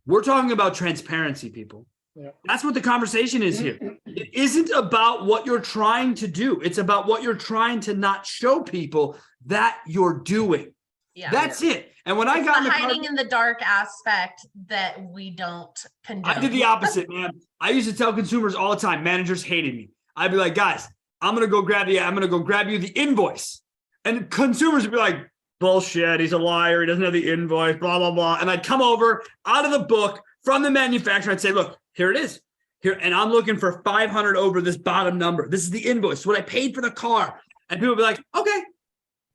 We're talking about transparency, people. Yeah. That's what the conversation is here. It isn't about what you're trying to do. It's about what you're trying to not show people that you're doing. Yeah, that's it. And when I got the hiding in the dark aspect that we don't condone. I did the opposite, man. I used to tell consumers all the time, managers hated me. I'd be like, guys, I'm gonna go grab you the invoice. And consumers would be like, bullshit, he's a liar, he doesn't have the invoice, blah, blah, blah. And I'd come over out of the book from the manufacturer, I'd say, look, here it is. here, and I'm looking for 500 over this bottom number. This is the invoice, what I paid for the car. And people will be like, okay,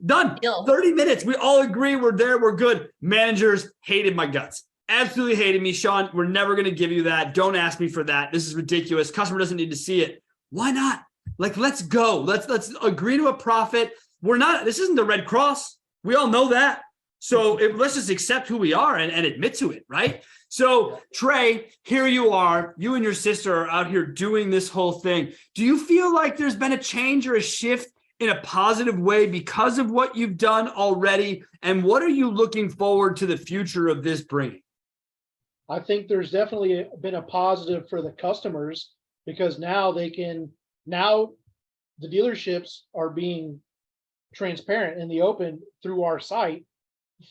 done. 30 minutes. We all agree we're there. We're good. Managers hated my guts. Absolutely hated me. Sean, we're never going to give you that. Don't ask me for that. This is ridiculous. Customer doesn't need to see it. Why not? Like, let's go. Let's agree to a profit. This isn't the Red Cross. We all know that. So let's just accept who we are and admit to it, right? So Trey, here you are. You and your sister are out here doing this whole thing. Do you feel like there's been a change or a shift in a positive way because of what you've done already? And what are you looking forward to the future of this bringing? I think there's definitely been a positive for the customers, because now the dealerships are being transparent in the open through our site,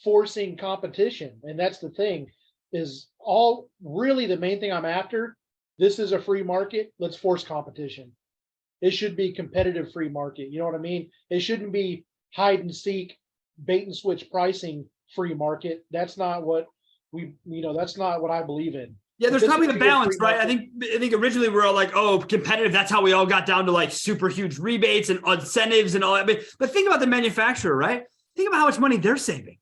forcing competition. And that's the thing, is all really the main thing I'm after. This is a free market. Let's force competition. It should be competitive free market. You know what I mean? It shouldn't be hide and seek, bait and switch pricing free market. That's not what that's not what I believe in. Yeah, there's probably the balance, right? I think originally we're all like, oh, competitive. That's how we all got down to like super huge rebates and incentives and all that. But think about the manufacturer, right? Think about how much money they're saving.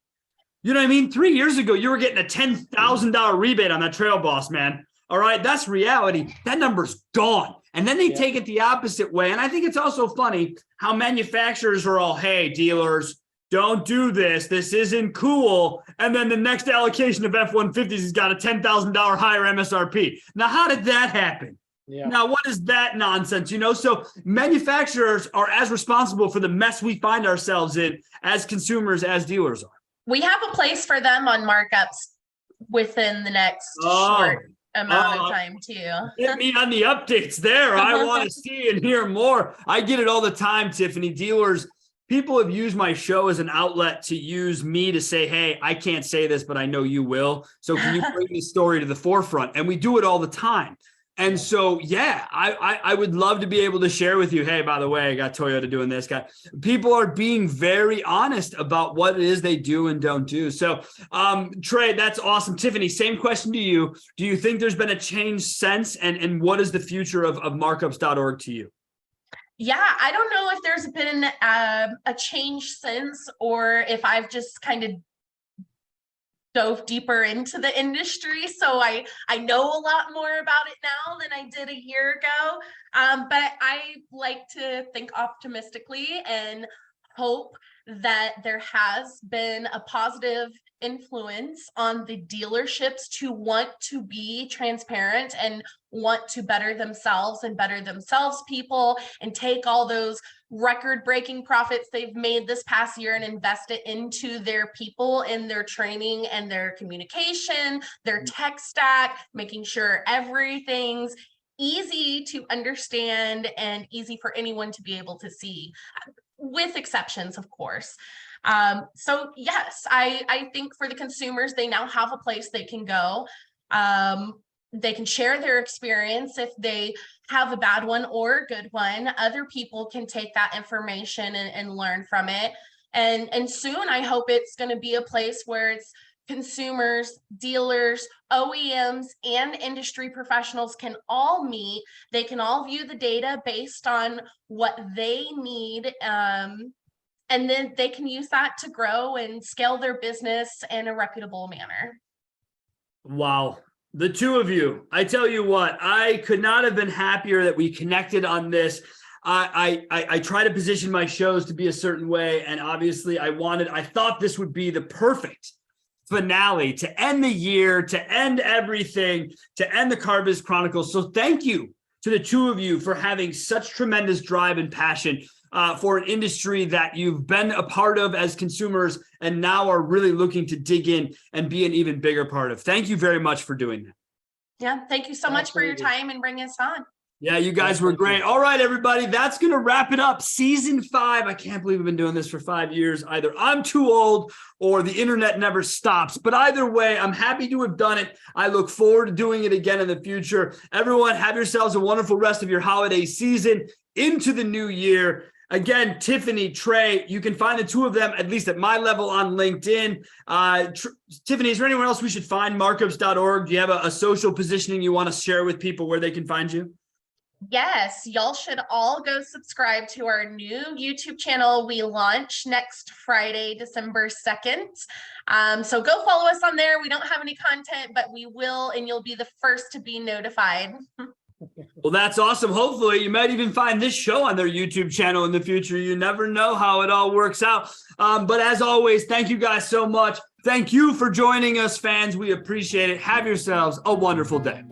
You know what I mean? 3 years ago, you were getting a $10,000 rebate on that Trail Boss, man. All right, that's reality. That number's gone. And then they take it the opposite way. And I think it's also funny how manufacturers are all, hey, dealers, don't do this. This isn't cool. And then the next allocation of F-150s has got a $10,000 higher MSRP. Now, how did that happen? Yeah. Now, what is that nonsense? So manufacturers are as responsible for the mess we find ourselves in as consumers, as dealers are. We have a place for them on markups within the next short amount of time too. Get me on the updates there. I want to see and hear more. I get it all the time, Tiffany. People have used my show as an outlet to use me to say, hey, I can't say this, but I know you will. So can you bring this story to the forefront? And we do it all the time. And so, I would love to be able to share with you, hey, by the way, I got Toyota doing this guy. People are being very honest about what it is they do and don't do. So, Trey, that's awesome. Tiffany, same question to you. Do you think there's been a change since? And what is the future of markups.org to you? Yeah, I don't know if there's been a change since, or if I've just kind of dove deeper into the industry. So I know a lot more about it now than I did a year ago. But I like to think optimistically and hope that there has been a positive influence on the dealerships to want to be transparent and want to better themselves people, and take all those record-breaking profits they've made this past year and invest it into their people and their training and their communication, their tech stack, making sure everything's easy to understand and easy for anyone to be able to see, with exceptions, of course. So yes, I think for the consumers, they now have a place they can go. They can share their experience. If they have a bad one or a good one, other people can take that information and learn from it. And soon, I hope it's going to be a place where it's consumers, dealers, OEMs, and industry professionals can all meet. They can all view the data based on what they need. And then they can use that to grow and scale their business in a reputable manner. Wow. The two of you, I tell you what, I could not have been happier that we connected on this. I try to position my shows to be a certain way. And obviously I thought this would be the perfect finale to end the year, to end everything, to end the Car Biz Chronicles. So thank you to the two of you for having such tremendous drive and passion for an industry that you've been a part of as consumers and now are really looking to dig in and be an even bigger part of. Thank you very much for doing that. Yeah, thank you so much for your time and bringing us on. Yeah, you guys were great. All right, everybody, that's going to wrap it up. Season 5. I can't believe we've been doing this for 5 years. Either I'm too old or the internet never stops. But either way, I'm happy to have done it. I look forward to doing it again in the future. Everyone, have yourselves a wonderful rest of your holiday season into the new year. Again, Tiffany, Trey, you can find the two of them, at least at my level, on LinkedIn. Tiffany, is there anyone else we should find? Markups.org. Do you have a social positioning you want to share with people where they can find you? Yes, y'all should all go subscribe to our new YouTube channel. We launch next Friday, December 2nd. So go follow us on there. We don't have any content, but we will, and you'll be the first to be notified. Well, that's awesome. Hopefully you might even find this show on their YouTube channel in the future. You never know how it all works out. But as always, thank you guys so much. Thank you for joining us, fans. We appreciate it. Have yourselves a wonderful day.